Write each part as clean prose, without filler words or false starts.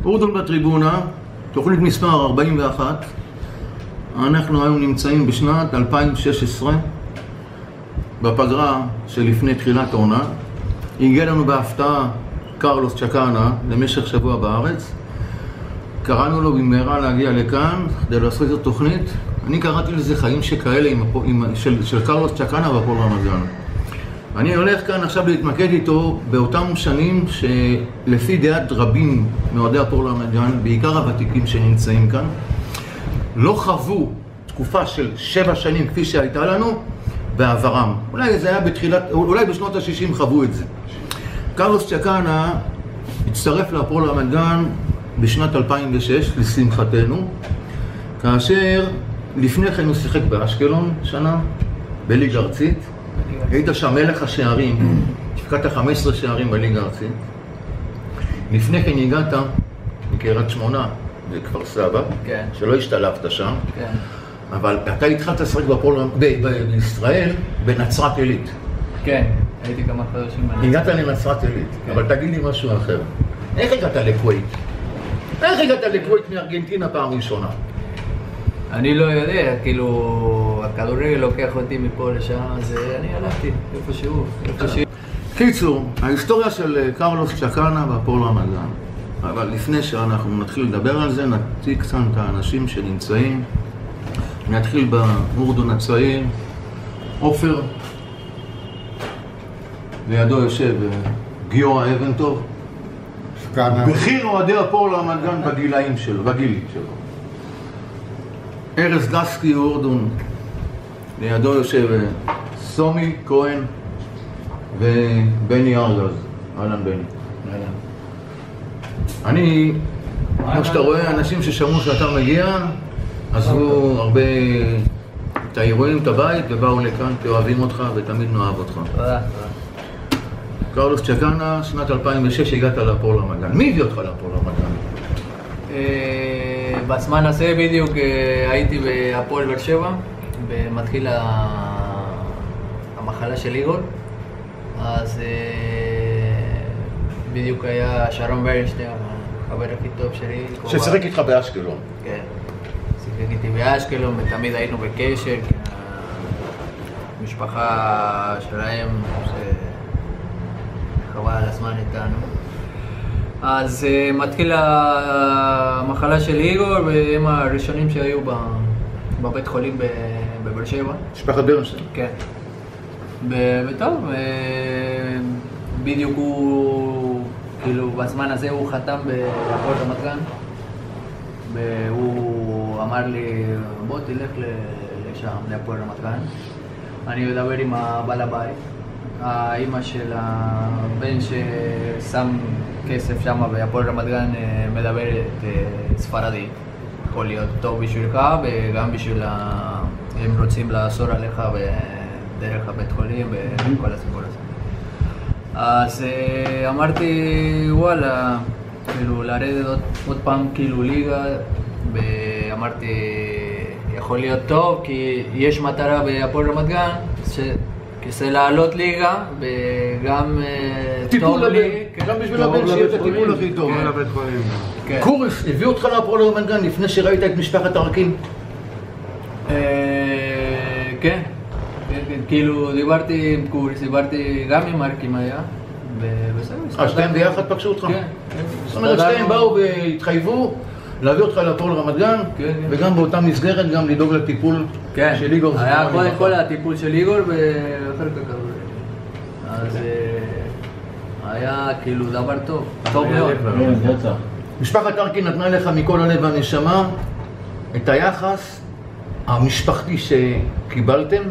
אורדון בטריבונה, תוכנית מספר 41. אנחנו היום נמצאים בשנת 2016, בפגרה שלפני תחילת העונה. הגיע לנו בהפתעה קרלוס צ'קאנה למשך שבוע בארץ. קראנו לו במהרה להגיע לכאן כדי לעשות את התוכנית. אני קראתי לזה חיים שכאלה של קרלוס צ'קאנה והפועל רמת גן. אני הולך כאן עכשיו להתמקד איתו באותם שנים שלפי דעת רבים מאוהדי הפועל רמת גן, בעיקר הוותיקים שנמצאים כאן, לא חוו תקופה של 7 שנים כפי שהייתה לנו בעברם. אולי זה היה אולי בשנות ה-60 חוו את זה. קרלוס צ'קאנה הצטרף להפועל רמת גן בשנת 2006, לשמחתנו, כאשר לפני כן הוא שיחק באשקלון שנה, בליגה ארצית. היית שם מלך השערים, הפקעת 15 שערים בליגה הארצית. לפני כן הגעת מקריית שמונה וכפר סבא, שלא השתלבת שם, אבל אתה התחלת לשחק בישראל בנצרת עילית. כן, הייתי כמה חודשים. הגעת לנצרת עילית, אבל תגיד לי משהו אחר. איך הגעת לכווית? איך הגעת לכווית מארגנטינה פעם ראשונה? אני לא יודע, כאילו, הכדורגל לוקח אותי מפה לשם, אז אני הלכתי איפשהו. קיצור, ההיסטוריה של קרלוס צ'קאנה והפועל רמת גן. אבל לפני שאנחנו נתחיל לדבר על זה, נציג קצת את האנשים שנמצאים. נתחיל באורדון הצעיר, עופר, לידו יושב גיורא אבנטוב, בכיר אוהדי הפועל רמת גן בגיל שלו. ארז גסקי אורדון, לידו יושב סומי כהן ובני ארגז. אהלן בני. אני, כמו שאתה רואה, אנשים ששמעו שאתה מגיע, עזבו הרבה את האירועים, את הבית, ובאו לכאן כי אוהבים אותך תמיד נאהב אותך. תודה. קרלוס צ'קאנה, שנת 2006 הגעת להפועל רמת גן. מי הביא אותך להפועל רמת גן? בזמן הזה בדיוק הייתי בהפועל באר שבע, ומתחיל המחלה של איגור. אז בדיוק היה שרון ברנשטיין, החבר הכי טוב שלי. ששיחק איתך באשקלון. כן, שיחק איתי באשקלון ותמיד היינו בקשר. המשפחה שלהם שחבל על הזמן איתנו. אז מתחיל המחלה של איגור, והם הראשונים שהיו בבית חולים בבאר שבע. משפחת ברנשטיין. כן. וטוב, בדיוק הוא, כאילו בזמן הזה הוא חתם בהפועל רמת גן, והוא אמר לי בוא תלך לשם, להפועל רמת גן. אני מדבר עם הבעל הבית, האמא של הבן ששם כסף שם בהפועל רמת גן מדברת ספרדית. יכול להיות טוב בשבילך וגם בשביל הם רוצים לאסור עליך דרך הבית חולים וכל הסיפור הזה. אז אמרתי וואלה, כאילו לרדת עוד פעם כאילו ליגה, ואמרתי יכול להיות טוב כי יש מטרה בהפועל רמת גן זה לעלות ליגה וגם טוב לי. גם בשביל הבן שיהיה את הטיפול הכי טוב. קורס, הביאו אותך להפועל רמת גן לפני שראית את משפחת ארקין? כן. כאילו דיברתי עם קורס, דיברתי גם עם ארקים היה, ובסדר. שתיים ביחד פגשו אותך? כן. זאת אומרת שתיים באו והתחייבו להביא אותך להפועל רמת גן, וגם באותה מסגרת גם לדאוג לטיפול של איגור. היה קודם כל הטיפול של איגור ואחר כך כדורגל. אז היה כאילו דבר טוב, טוב מאוד. משפחת ארקין נתנה לך מכל הלב והנשמה את היחס המשפחתי שקיבלתם.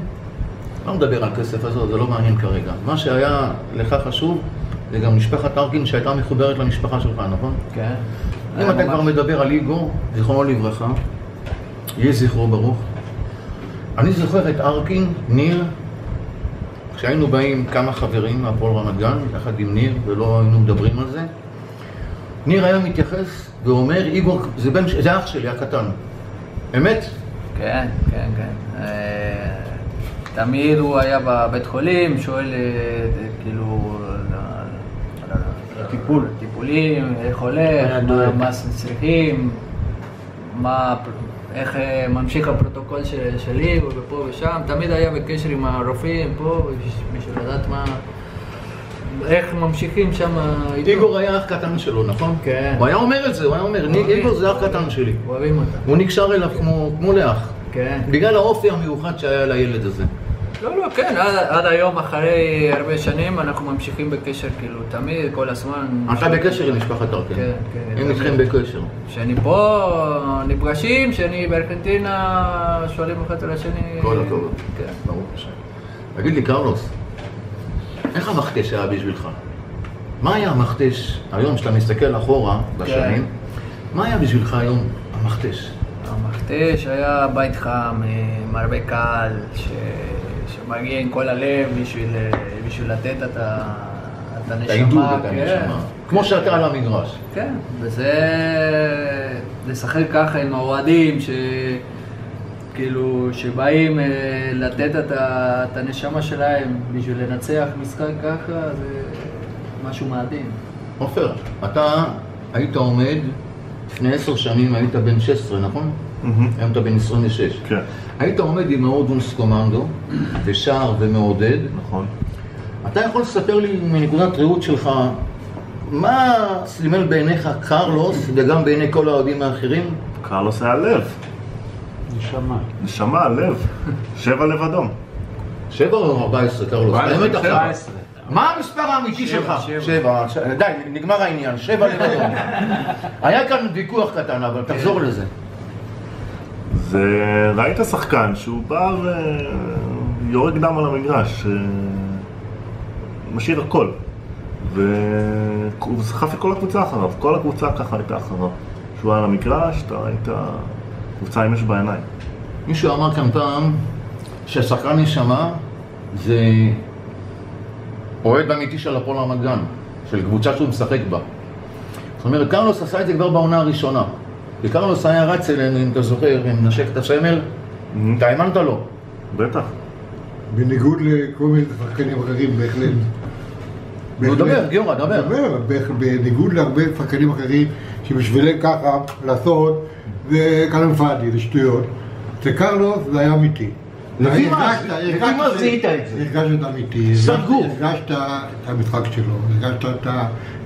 לא מדבר על כסף הזה, זה לא מעניין כרגע. מה שהיה לך חשוב זה גם משפחת ארקין שהייתה מחוברת למשפחה שלך, נכון? כן. אם אתה כבר מדבר על איגור, זיכרונו לברכה, יהיה זכרו ברוך. אני זוכר את ארקין, ניר, כשהיינו באים כמה חברים מהפועל רמת גן, יחד עם ניר, ולא היינו מדברים על זה. ניר היה מתייחס ואומר, איגור, זה אח שלי הקטן. אמת? כן, כן, כן. תמיד הוא היה בבית חולים, שואל כאילו טיפול. טיפולים, איך הולך, מה צריכים, איך ממשיך הפרוטוקול שלי ופה ושם. תמיד היה בקשר עם הרופאים פה, בשביל לדעת איך ממשיכים שם. איגור היה אח קטן שלו, נכון? כן. הוא היה אומר את זה, הוא היה אומר, איגור זה אח קטן שלי. אוהבים אותה. הוא נקשר אליו כמו לאח. כן. בגלל האופי המיוחד שהיה לילד הזה. לא, כן, עד היום, אחרי הרבה שנים, אנחנו ממשיכים בקשר, כאילו, תמיד, כל הזמן. אתה בקשר עם משפחת ארקן? כן, כן. הם איתכם בקשר. כשאני פה, נפגשים, כשאני בארגנטינה, שואלים אחד על השני. כל הכבוד. כן. ברור. תגיד לי, קרלוס, איך המכתש היה בשבילך? מה היה המכתש, היום שאתה מסתכל אחורה בשנים, מה היה בשבילך היום המכתש? המכתש היה בית חם, עם הרבה קהל, שמגיע עם כל הלב בשביל לתת את הנשמה. את העידוד, את הנשמה. כמו שאתה על המגרש. כן, וזה לשחק ככה עם האוהדים, כאילו, שבאים לתת את הנשמה שלהם בשביל לנצח משחק ככה, זה משהו מדהים. עופר, אתה היית עומד, לפני 10 שנים היית בן 16, נכון? היום אתה בן 26. כן. היית עומד עם האודונס קומנדו, ושר ומעודד. נכון. אתה יכול לספר לי מנקודת ראות שלך, מה סימל בעיניך קרלוס וגם בעיני כל האוהדים האחרים? קרלוס היה לב. נשמה. נשמה, לב. 7 לב אדום. 7 או 14, קרלוס? באמת עכשיו. 17. מה המספר האמיתי שלך? 7. 7. די, נגמר העניין. 7 לבדון. היה כאן ויכוח קטן, אבל תחזור לזה. ראית שחקן שהוא בא ויורק דם על המגרש, משאיר הכל. והוא סחף את כל הקבוצה אחריו, כל הקבוצה ככה הייתה אחריו. כשהוא היה על המגרש, אתה היית קבוצה עם אש בעיניים. מישהו אמר כאן פעם שהשחקן נשמה זה אוהד אמיתי של הפועל רמת גן, של קבוצה שהוא משחק בה. זאת אומרת, קרלוס עשה את זה כבר בעונה הראשונה. כי קרלוס היה רץ אלינו, אם אתה זוכר, עם נשק את הסמל, אתה האמנת לו. בטח. בניגוד לכל מיני שחקנים אחרים, בהחלט. נו, דבר, גיורא, דבר. בניגוד להרבה שחקנים אחרים שבשבילם ככה לעשות, זה כלם פאדי, זה שטויות. זה קרלוס, זה היה אמיתי. לפי מה זיהית את זה? הרגשת אמיתי, סגור. הרגשת את המשחק שלו, הרגשת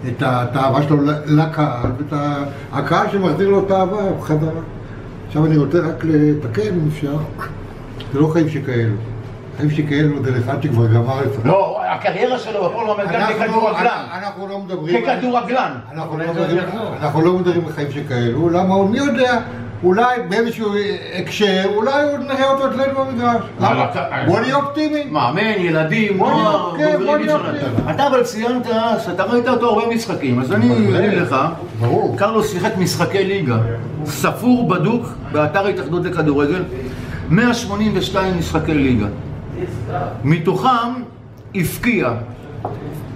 את האהבה שלו לקהל, ואת הקהל שמחזיר לו את האהבה בחזרה. עכשיו אני רוצה רק לתקן אם אפשר, זה לא חיים שכאלו. חיים שכאלו זה אחד שכבר גמר את זה. לא, הקריירה שלו בפועל רמת גן ככדורגלן. אנחנו לא מדברים... ככדורגלן. אנחנו לא מדברים על חיים שכאלו, למה הוא מי יודע? אולי באיזשהו הקשר, אולי הוא נראה אותו אצלנו במגרש. בוא נהיה אופטימי. מאמן, ילדים, נוער, אתה אבל ציינת שאתה ראית אותו הרבה משחקים, אז אני אגיד לך, קרלוס שיחק משחקי ליגה, ספור בדוק באתר ההתאחדות לכדורגל, 182 משחקי ליגה. מתוכם הפקיע.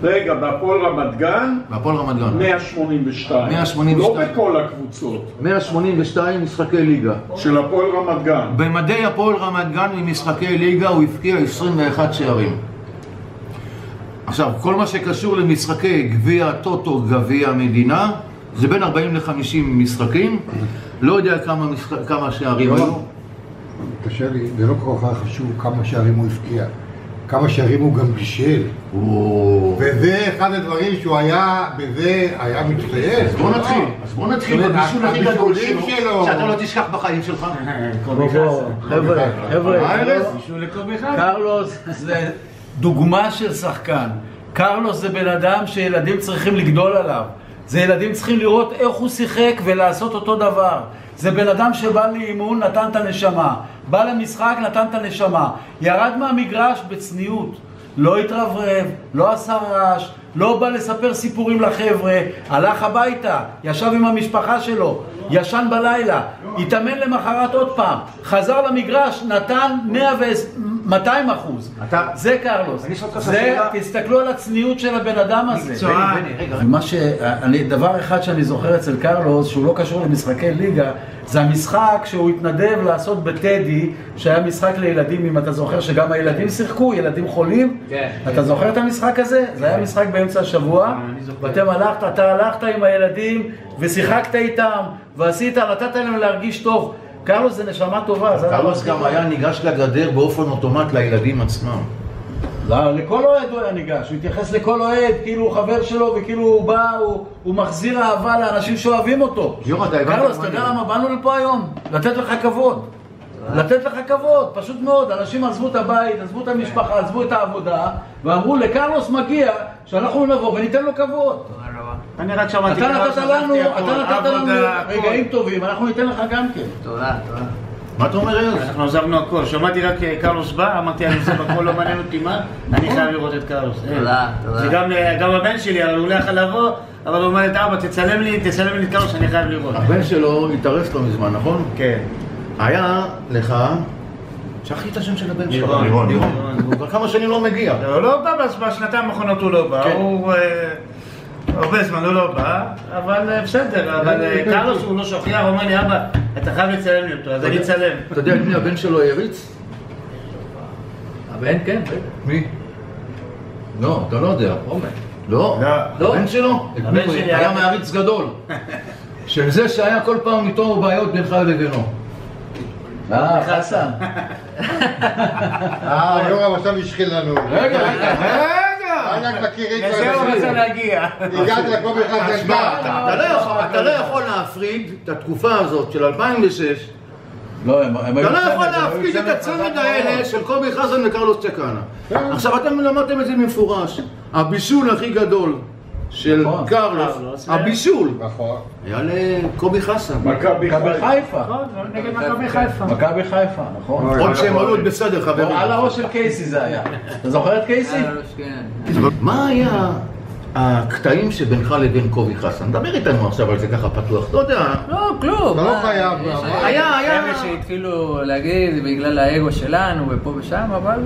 רגע, בהפועל רמת גן? בהפועל רמת גן. 182. 182. לא בכל הקבוצות. 182 משחקי ליגה. של הפועל רמת גן. במדי הפועל רמת גן ממשחקי ליגה הוא הפקיע 21 שערים. עכשיו, כל מה שקשור למשחקי גביע טוטו, גביע המדינה, זה בין 40 ל-50 משחקים. לא יודע כמה שערים היו. קשה לי, זה לא כל כך חשוב כמה שערים הוא הפקיע. כמה שערים הוא גם בישל. וזה אחד הדברים שהוא היה, בזה היה מצטיין. אז בוא נתחיל בבישול הכי גדול שלו, שאתה לא תשכח בחיים שלך. חבר'ה, קרלוס זה דוגמה של שחקן. קרלוס זה בן אדם שילדים צריכים לגדול עליו. זה ילדים צריכים לראות איך הוא שיחק ולעשות אותו דבר. זה בן אדם שבא לאימון, נתן את הנשמה. בא למשחק, נתן את הנשמה. ירד מהמגרש בצניעות. לא התרברב, לא עשה רעש, לא בא לספר סיפורים לחבר'ה. הלך הביתה, ישב עם המשפחה שלו, ישן בלילה, התאמן למחרת עוד פעם. חזר למגרש, נתן 200%. זה קרלוס. תסתכלו על הצניעות של הבן אדם הזה. דבר אחד שאני זוכר אצל קרלוס, שהוא לא קשור למשחקי ליגה, זה המשחק שהוא התנדב לעשות בטדי, שהיה משחק לילדים, אם אתה זוכר שגם הילדים שיחקו, ילדים חולים. כן. אתה זוכר את המשחק הזה? זה היה משחק באמצע השבוע, אתה הלכת עם הילדים ושיחקת איתם, ועשית, נתת להם להרגיש טוב. קרלוס זה נשמה טובה. קרלוס גם היה ניגש לגדר באופן אוטומט לילדים עצמם. לכל אוהד הוא היה ניגש, הוא התייחס לכל אוהד, כאילו הוא חבר שלו וכאילו הוא בא, הוא מחזיר אהבה לאנשים שאוהבים אותו. קרלוס, אתה יודע למה באנו לפה היום? לתת לך כבוד. לתת לך כבוד, פשוט מאוד. אנשים עזבו את הבית, עזבו את המשפחה, עזבו את העבודה, ואמרו לקרלוס מגיע שאנחנו נבוא וניתן לו כבוד. אני רק שמעתי אתה נתת לנו רגעים טובים, אנחנו ניתן לך גם כן. תודה, תודה. מה אתה אומר ארז? אנחנו עזבנו הכל, שמעתי רק קרלוס בא, אמרתי אני עושה בכל, לא מעניין אותי מה, אני חייב לראות את קרלוס. תודה, תודה. זה גם הבן שלי, אבל הוא לא יכול לבוא, אבל הוא אומר את אבא, תצלם לי את קרלוס, אני חייב לראות. הבן שלו התארס לו מזמן, נכון? כן. היה לך, שכחתי את השם של הבן שלו. לירון. הוא כבר כמה שנים לא מגיע. הוא לא בא, בשנתיים האחרונות הוא לא בא, הוא הרבה זמן הוא לא בא, אבל בסדר, אבל קרלוס הוא לא שוכח, הוא אומר לי אבא, אתה חייב לצלם לי אותו, אז אני אצלם. אתה יודע את מי הבן שלו העריץ? הבן, כן. מי? לא, אתה לא יודע. לא? לא. הבן שלו? הבן שלי היה מעריץ גדול. של זה שהיה כל פעם איתו בעיות בינך לבינו. חסן. יורם עכשיו השחיל לנו. רגע. רק מכירים את לזה הוא רצה להגיע. הגעת לקובי חסן. אתה לא יכול להפריד את התקופה הזאת של 2006. לא, אתה לא יכול להפריד את הצמד האלה של קובי חסן וקרלוס צ'קנה. עכשיו אתם למדתם את זה במפורש. הבישול הכי גדול של קרלוס, הבישול, היה לקובי חסן. מכבי חיפה. נגד מכבי חיפה. מכבי חיפה, נכון. עוד שהם עלו בסדר חברים. על הראש של קייסי זה היה. אתה זוכר את קייסי? מה היה הקטעים שבינך לבין קובי חסן? דבר איתנו עכשיו על זה ככה פתוח, אתה יודע. לא, כלום. אתה לא חייב. היה שהתחילו להגיד בגלל האגו שלנו ופה ושם, אבל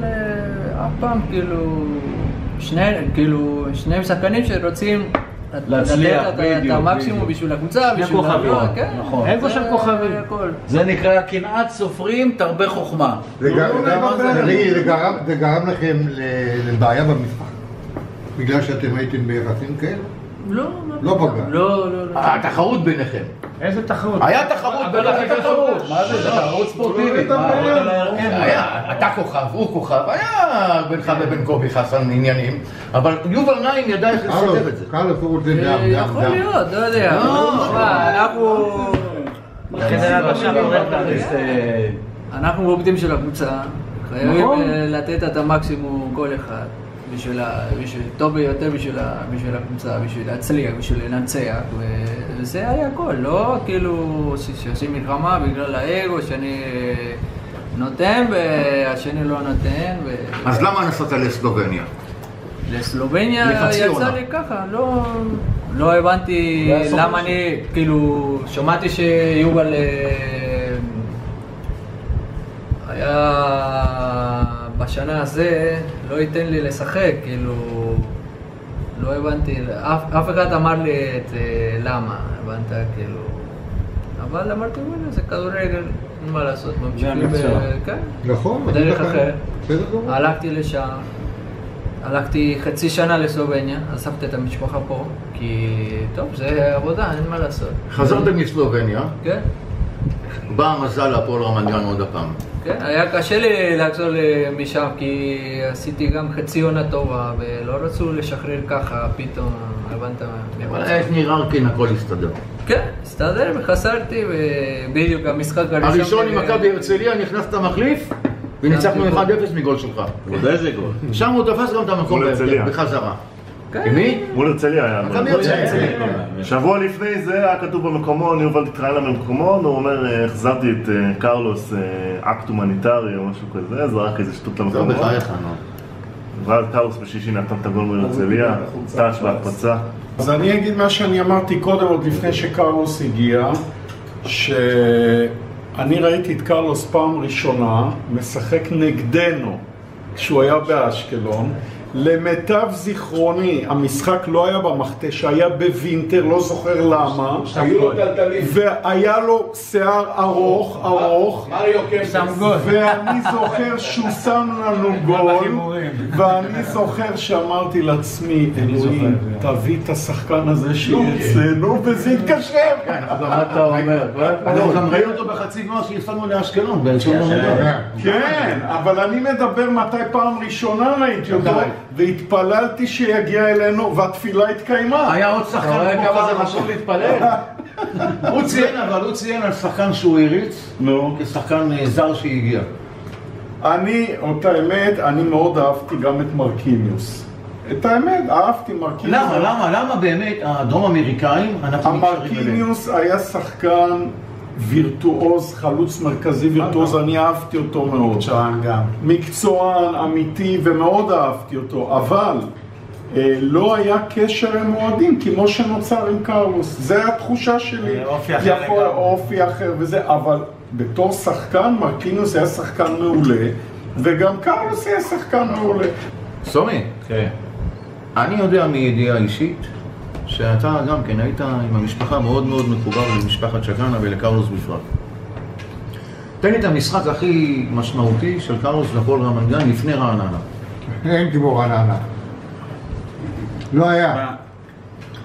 אף פעם שניהם שחקנים שרוצים להצליח, את המקסימום בשביל הקבוצה, בשביל כוכבים. נכון. איגו של כוכבים. זה נקרא קנאת סופרים תרבה חוכמה. זה גרם לכם לבעיה במשחק? בגלל שאתם הייתם ביחסים כאלה? לא פגע. לא. התחרות ביניכם. איזה תחרות? היה תחרות ביניכם. מה זה? זה תחרות ספורטיבית. אתה כוכב, הוא כוכב, היה בינך ובין קובי חסן עניינים, אבל יובל נעים ידע איך לסדר את זה. קרלוס הוא זה דם. יכול להיות, לא יודע. אנחנו עובדים של הקבוצה, חייבים לתת את המקסימום כל אחד. בשביל טוב ביותר בשביל הקבוצה, בשביל להצליח, בשביל לנצח, וזה היה הכל, לא כאילו שעושים מלחמה בגלל האגו שאני נותן והשני לא נותן. אז למה נסעת לסלובניה? לסלובניה יצא לי ככה, לא הבנתי למה אני, כאילו, שמעתי שיובל היה בשנה הזה לא ייתן לי לשחק, כאילו, לא הבנתי, אף אחד אמר לי את למה, הבנת, כאילו, אבל אמרתי, זה כדורגל, אין מה לעשות, ממשיכים, כן, נכון, בדרך אחרת, הלכתי לשם, הלכתי חצי שנה לסלובניה, אספתי את המשפחה פה, כי טוב, זה עבודה, אין מה לעשות. חזרתם מסלובניה? כן. בא המזל להפועל רמת גן עוד הפעם. כן, היה קשה לי לחזור משם כי עשיתי גם חצי עונה טובה ולא רצו לשחרר ככה פתאום, הבנת? אבל איך נראה כן הכל הסתדר? כן, הסתדר וחסרתי ובדיוק המשחק הראשון עם מכבי הרצליה נכנסת מחליף וניצחנו 1-0 מגול שלך. עוד איזה גול? שם הוא תפס גם את המקום בחזרה. עם מי? מול הרצליה היה. מכבי הרצליה. שבוע לפני זה היה כתוב במקומו, אני הובלתי התראיין במקומו, הוא אומר, החזרתי את קרלוס אקט הומניטרי או משהו כזה, זה רק איזה שטות למקומו. זה בחייך, ואז קרלוס בשישי נתן את הגול מול הרצליה, טאץ' בהקפצה. אז אני אגיד מה שאני אמרתי קודם, עוד לפני שקרלוס הגיע, שאני ראיתי את קרלוס פעם ראשונה משחק נגדנו כשהוא היה באשקלון, למיטב זיכרוני, המשחק לא היה במכתש, היה בווינטר, לא זוכר למה. והיה לו שיער ארוך, ואני זוכר שהוא שם לנו גול, ואני זוכר שאמרתי לעצמי, אלוהים, תביא את השחקן הזה שיהיה אצלנו, וזה יתקשר. מה אתה אומר? אנחנו גם ראינו אותו בחצי גמר שהפסדנו לאשקלון. כן, אבל אני מדבר מתי פעם ראשונה ראיתי אותו, והתפללתי שיגיע אלינו, והתפילה התקיימה. היה עוד שחקן כמו כמה זה חשוב להתפלל. הוא ציין על שחקן שהוא הריץ, כשחקן זר שהגיע. אותה האמת, אני מאוד אהבתי גם את מרקיניוס. את האמת, אהבתי מרקיניוס. למה באמת הדרום אמריקאים אנחנו נקשרים אליהם? המרקיניוס היה שחקן וירטואוז, חלוץ מרכזי וירטואוז, אני אהבתי אותו מאוד. מקצוען גם. מקצוען, אמיתי, ומאוד אהבתי אותו, אבל לא היה קשר עם אוהדים, כמו שנוצר עם קרלוס. זה היה התחושה שלי. אופי אחר וזה, אבל בתור שחקן, מרקיניוס היה שחקן מעולה, וגם קרלוס היה שחקן מעולה. סומי, אני יודע מידיעה אישית שאתה גם כן היית עם המשפחה מאוד מאוד מקובל למשפחת צ'קאנה ולקרלוס בפרט. תן לי את המשחק הכי משמעותי של קרלוס לפועל רמת גן לפני רעננה. אין כמו רעננה. לא היה.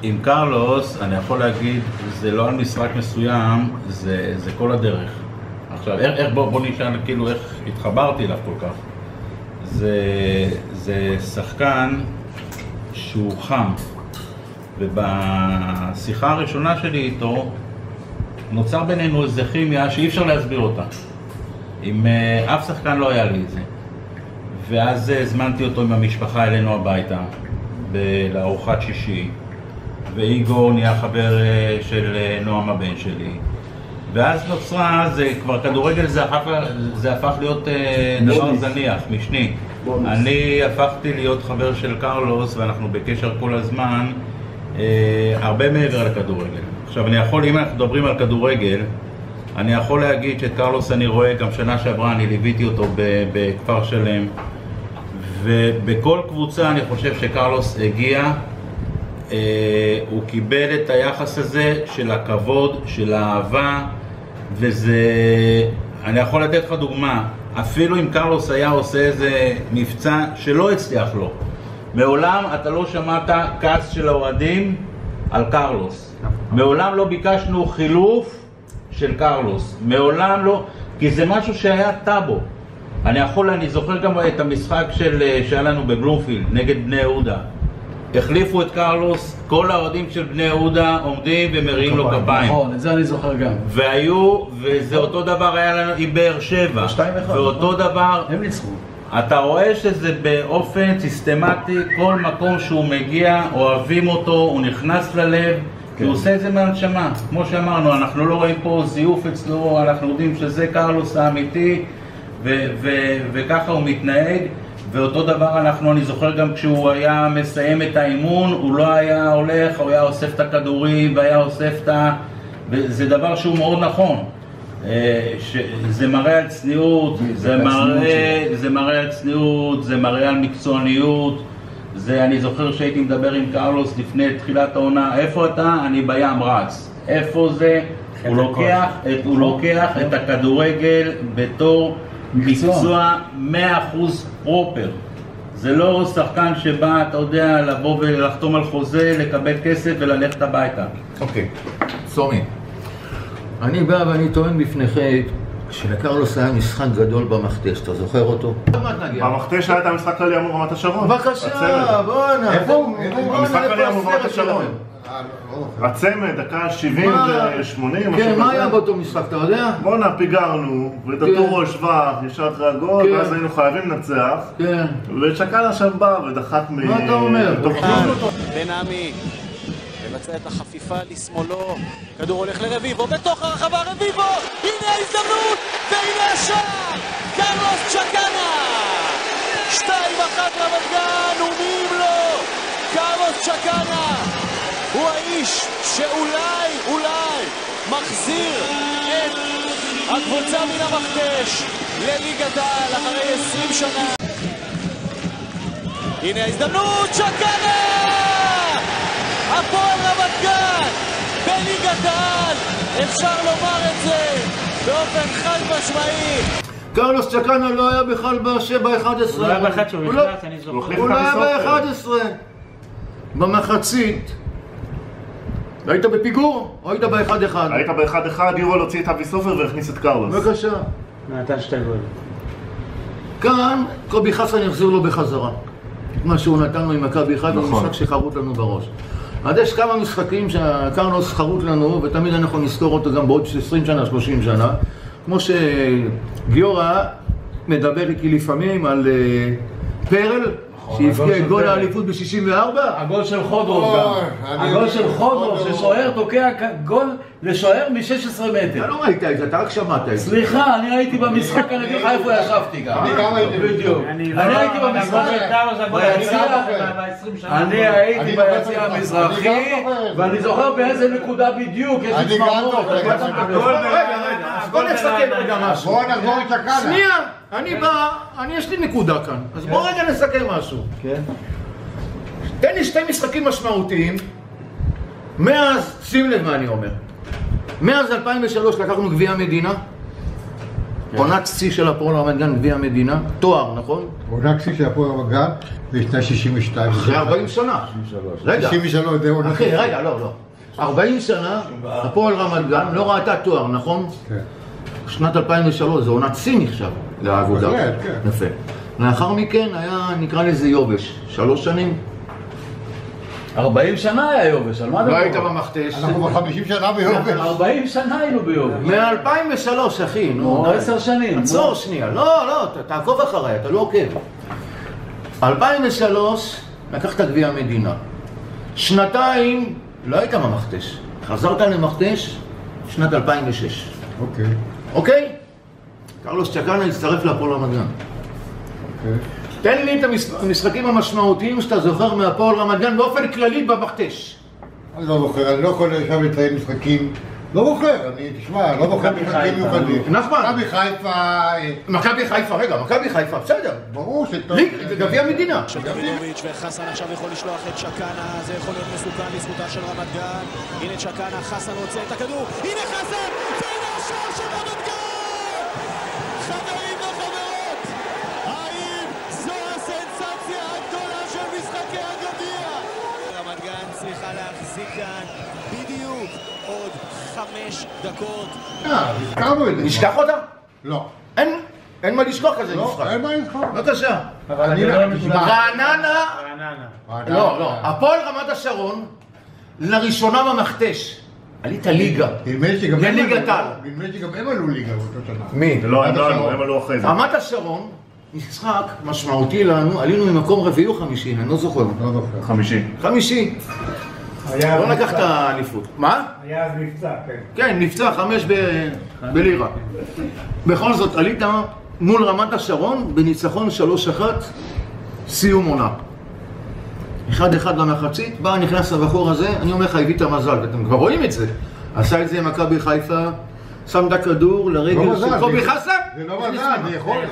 עם קרלוס, אני יכול להגיד, זה לא על משחק מסוים, זה כל הדרך. עכשיו, בוא נשאל כאילו איך התחברתי אליו כל כך. זה שחקן שהוא חם, ובשיחה הראשונה שלי איתו נוצר בינינו איזו כימיה שאי אפשר להסביר אותה. עם אף שחקן לא היה לי את זה. ואז הזמנתי אותו עם המשפחה אלינו הביתה, לארוחת שישי, ואיגור נהיה חבר של נועם הבן שלי. ואז נוצרה, זה כבר כדורגל, זה הפך להיות דבר זניח, משני. אני הפכתי להיות חבר של קרלוס, ואנחנו בקשר כל הזמן, הרבה מעבר לכדורגל. עכשיו, אם אנחנו מדברים על כדורגל, אני יכול להגיד שאת קרלוס אני רואה, גם שנה שעברה אני ליוויתי אותו בכפר שלם, ובכל קבוצה אני חושב שקרלוס הגיע, הוא קיבל את היחס הזה של הכבוד, של האהבה, וזה... אני יכול לתת לך דוגמה, אפילו אם קרלוס היה עושה איזה מבצע שלא הצליח לו, מעולם אתה לא שמעת כעס של האוהדים על קרלוס. מעולם לא ביקשנו חילוף של קרלוס. מעולם לא, כי זה משהו שהיה טאבו. אני זוכר גם את המשחק שהיה לנו בבלומפילד נגד בני יהודה. החליפו את קרלוס, כל האוהדים של בני יהודה עומדים ומריעים לו כפיים. נכון, את זה אני זוכר גם. וזה אותו דבר היה לנו עם באר שבע. ואותו דבר... הם ניצחו. אתה רואה שזה באופן סיסטמטי, כל מקום שהוא מגיע, אוהבים אותו, הוא נכנס ללב, כי הוא עושה את זה מהנשמה. כמו שאמרנו, אנחנו לא רואים פה זיוף אצלו, אנחנו יודעים שזה קרלוס האמיתי, וככה הוא מתנהג. ואותו דבר אני זוכר גם כשהוא היה מסיים את האימון, הוא לא היה הולך, הוא היה אוסף את הכדורים והיה אוסף וזה דבר שהוא מאוד נכון. זה מראה על צניעות, זה מראה על צניעות, זה מראה על מקצועניות. אני זוכר שהייתי מדבר עם קרלוס לפני תחילת העונה, איפה אתה? אני בים רץ. איפה זה? הוא לוקח את הכדורגל בתור מקצוע 100% פרופר. זה לא שחקן שבא, אתה יודע, לבוא ולחתום על חוזה, לקבל כסף וללכת הביתה. אוקיי, סומי, אני בא ואני טוען בפניכם שלקרלוס היה משחק גדול במכתש, אתה זוכר אותו? במכתש היה את המשחק כללי אמור רמת השרון. בבקשה, בואנה. המשחק כללי אמור רמת השרון. הצמד, דקה 70 ו-80. כן, מה היה באותו משחק, אתה יודע? בואנה, פיגרנו, וטטורו השווה ישר אחרי הגול, ואז היינו חייבים לנצח. כן. וצ'קאנה שם בא ודחק מה אתה אומר? בן עמי מבצע את החפיפה לשמאלו, כדור הולך לרביבו, בתוך הרחבה רביבו, הנה ההזדמנות, והנה השער, קרלוס צ'קאנה 2-1 רמת גן, ומי אם לא, קרלוס צ'קאנה הוא האיש שאולי מחזיר את הקבוצה מן המכתש לליגת העל אחרי 20 שנה. הנה ההזדמנות, צ'קנה! הפועל רמת גן בליגת העל, אפשר לומר את זה באופן חד משמעי. קרלוס צ'קנה לא היה בכלל ב-11. הוא לא היה ב-11, הוא נכנס, אני זוכר. הוא לא היה ב-11. במחצית. היית בפיגור או היית ב-1-1? היית ב-1-1, יובל הוציא את אבי סופר והכניס את קרלוס. בבקשה. נתן 2 גולים. כאן קובי חסן יחזיר לו בחזרה. מה שהוא נתן לו עם מכבי חיפה, במשחק שחרוט לנו בראש. אז יש כמה משחקים שקרלוס חרוט לנו, ותמיד אנחנו נזכור אותו גם בעוד 20 שנה, 30 שנה. כמו שגיורא מדבר איתי לפעמים על פרל, שהפקיע את גול האליפות ב-64. הגול של חודרוב גם. הגול של חודרוב, ששוער תוקע גול לשוער מ-16 מטר. אתה לא ראית את זה, אתה רק שמעת את זה. סליחה, אני הייתי במשחק, אני אגיד לך איפה ישבתי גם. אני גם הייתי בדיוק. אני הייתי במשחק, אני הייתי ביציע המזרחי, ואני זוכר באיזה נקודה בדיוק, יש לי צמרמורת. בוא נסכם רגע משהו. בוא נחזור את הקנה. שנייה, אני יש לי נקודה כאן, אז בוא רגע נסכם משהו. תן לי 2 משחקים משמעותיים, מאז, שים לב מה אני אומר, מאז 2003 לקחנו גביע המדינה, עונת שיא של הפועל רמת גן, גביע המדינה, תואר, נכון? עונת שיא של הפועל רמת גן בשנת 62. אחרי 40 שנה. רגע. 63, זה עונת אחי, רגע, לא. 40 שנה, הפועל רמת גן לא ראתה תואר, נכון? כן. שנת 2003, זה עונת שיא נחשב לעבודה. כן. יפה. לאחר מכן היה, נקרא לזה יובש, 3 שנים. 40 שנה היה יובש, על מה אתה לא אומר? היית במכתש. אנחנו 50 שנה ביובש. 40 שנה היינו ביובש. מ-2003, אחי, נו. 10 שנים. עצור שנייה, לא, תעקוב אחריי, אתה לא עוקב. 2003, לקחת גביע המדינה. 2 לא היית במכתש. חזרת למכתש שנת 2006. אוקיי? קרלוס צ'קנה הצטרף להפועל רמת גן. תן לי את המשחקים המשמעותיים שאתה זוכר מהפועל רמת גן באופן כללי במכתש. אני לא זוכר, אני לא יכול עכשיו לציין משחקים. לא בוחר, תשמע, לא בוחר משחקים מיוחדים. נחמן. מכבי חיפה, מכבי חיפה, בסדר. ברור שטוב. גביע המדינה. שגבילוביץ' וחסן עכשיו יכול לשלוח את צ'קנה, זה יכול להיות מסוכן לזכותה של רמת גן. הנה צ'קנה, חסן רוצה את הכדור, הנה חסן, והנה השער של רמת גן! חברים וחברות, האם זו הסנסציה הגדולה של משחקי הגביע? רמת גן צריכה להחזיק כאן בדיוק עוד 5 דקות. הזכרנו את זה. נשכח אותה? לא. אין מה לשכוח כזה משחק. אין מה לשכוח. בבקשה. רעננה. לא. הפועל רמת השרון לראשונה במכתש. עלית ליגה. לליגת העל. נדמה לי שגם הם עלו ליגה באותה שנה. מי? לא, הם עלו אחרי זה. רמת השרון, משחק משמעותי לנו, עלינו ממקום 4 או 5, אני לא זוכר. לא זוכר. 50. לא לקח את האליפות. מה? היה אז מבצע, כן. כן, נפצע 5 בלירה. בכל זאת, עלית מול רמת השרון בניצחון 3-1, סיום עונה. 1-1 במחצית, בא נכנס הבחור הזה, אני אומר לך, הביא את המזל, ואתם כבר רואים את זה. עשה את זה עם מכבי חיפה, שם את הכדור לרגל של קובי חסן. זה לא מזל, זה יכולת.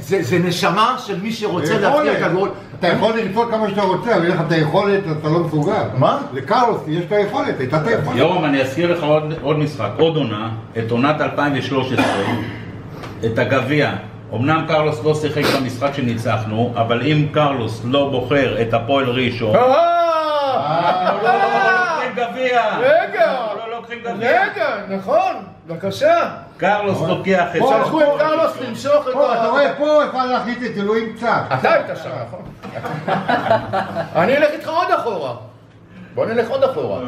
זה נשמה של מי שרוצה להפקיע את הגול. אתה יכול לרצות כמה שאתה רוצה, אבל לך את היכולת, אתה לא מסוגל. מה? לקרלוס יש את היכולת, הייתה את היכולת. יורם, אני אזכיר לך עוד משחק, עוד עונה, את עונת 2013, את הגביע. אמנם קרלוס לא שיחק במשחק שניצחנו, אבל אם קרלוס לא בוחר את הפועל ראשון, אנחנו לא לוקחים גביע. רגע, נכון, בבקשה. קרלוס לוקח את זה. שלחו את קרלוס למשוך את פה, אתה רואה, פה אפשר להחליט את אלוהים קצת. אתה היית שם, נכון? אני אלך איתך עוד אחורה. בוא נלך עוד אחורה.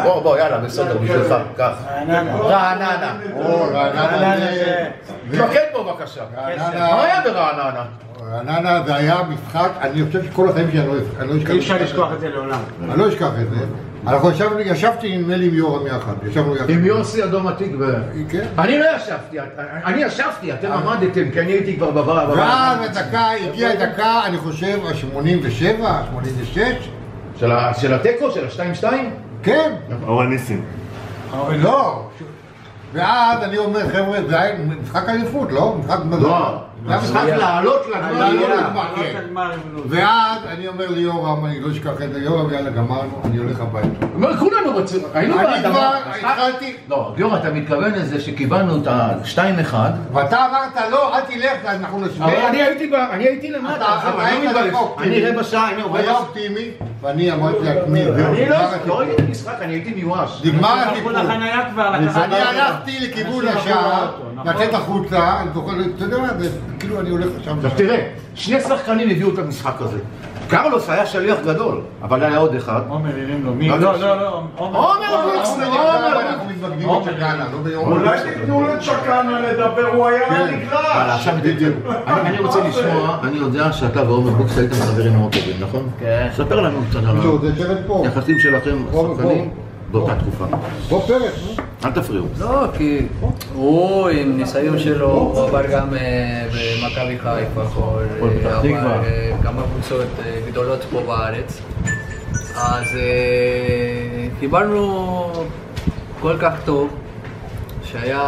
בוא, יאללה, בסדר, בשבילך, קח. רעננה. תמקד בו בבקשה. מה היה ברעננה? רעננה זה היה משחק, אני חושב שכל החיים שלי אני לא אשכח. אי אפשר לשכוח את זה לעולם. אני לא אשכח את זה. אנחנו ישבתי נדמה לי עם יורם יחד. עם יוסי אדום עתיק. אני לא ישבתי, אני ישבתי, אתם עמדתם, כי אני הייתי כבר בבא. ואז הגיעה הדקה, אני חושב, ה-87, ה-86. של התיקו, של ה-2-2? כן. אורן ניסים. לא. ואז אני אומר, חבר'ה, זה היה משחק אליפות, לא? משחק מדהים. זה המשחק לעלות לגמר, ואז אני אומר ליורם, אני לא אשכח את זה, יורם, יאללה, גמרנו, אני הולך הביתה. אומר, כולנו רוצים, היינו אני כבר התחלתי... לא, גיורא, אתה מתכוון לזה שקיבלנו את ה-2-1 ואתה אמרת, לא, אל תלך, אנחנו נשמע. אבל אני הייתי למטה, אני רבע שעה, הוא היה אופטימי, ואני אמרתי לעצמי, אני לא הייתי משחק, אני הייתי מיואש. נגמר הטיפול. אני הלכתי לכיוון השער, לצאת החוצה, אני זוכר, אתה יודע מה, כאילו אני הולך לשם. עכשיו תראה, שני שחקנים הביאו את המשחק הזה. קרלוס היה שליח גדול, אבל היה עוד אחד. עומר הרים לו, מי? לא, עומר בוקס, אנחנו מתמקדים את שקנה, לא ביום. אולי תתנו לצ'קנה לדבר, הוא היה נגרש. עכשיו אני רוצה לשמוע, אני יודע שאתה ועומר בוקס הייתם חברים מאוד טובים, נכון? כן. ספר לנו קצת על זה שבת פה. היחסים שלכם, השחקנים, באותה תקופה. בוא פרק, אל תפריעו. לא, כי הוא עם ניסיון שלו, הוא עבר גם במכבי חיפה, עבר כמה קבוצות גדולות פה בארץ. אז קיבלנו כל כך טוב, שהיה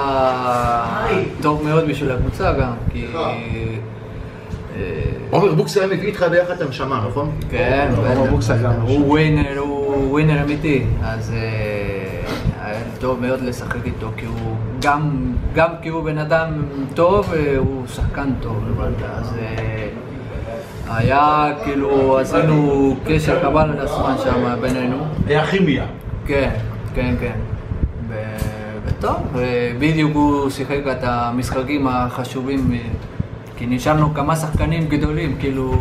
טוב מאוד בשביל הקבוצה גם, כי... עומר בוקס היה מביא איתך ביחד את הנשמה, נכון? כן, הוא ווינר אמיתי, אז היה טוב מאוד לשחק איתו, כי הוא גם כי הוא בן אדם טוב, הוא שחקן טוב, אז היה כאילו, עשינו קשר קבל על הזמן שם בינינו. היה כימיה. כן, כן, כן. וטוב, בדיוק הוא שיחק את המשחקים החשובים, כי נשארנו כמה שחקנים גדולים, כאילו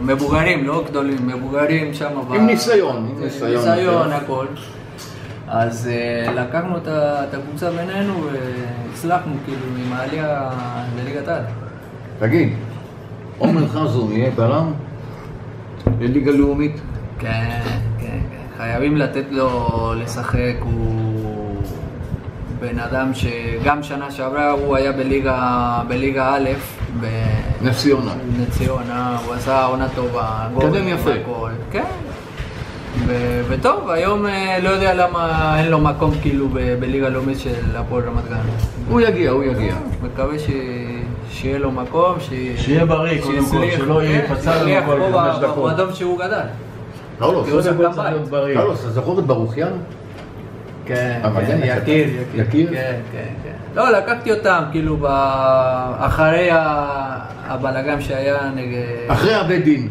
מבוגרים, לא גדולים, מבוגרים שם. עם ניסיון. ניסיון, הכל. אז לקחנו את הקבוצה בינינו והצלחנו כאילו עם העלייה לליגת העל. תגיד, עומר חזון יהיה בלם לליגה לאומית? כן, כן, כן. חייבים לתת לו לשחק, הוא בן אדם שגם שנה שעברה הוא היה בליגה א' נס ציונה. נס ציונה, הוא עשה עונה טובה. קדם יפה. כן. וטוב, היום לא יודע למה אין לו מקום כאילו בליגה לאומית של הפועל רמת גן. הוא יגיע. מקווה שיהיה לו מקום, שיהיה בריא קודם כל, שלא יפצע לנו כל 5 דקות. במועדון שהוא גדל. קרלוס, אתה זוכר את ברוחיאן? כן, יקיר. כן. לא, לקחתי אותם כאילו אחרי הבלגן שהיה נגד... אחרי הבית דין.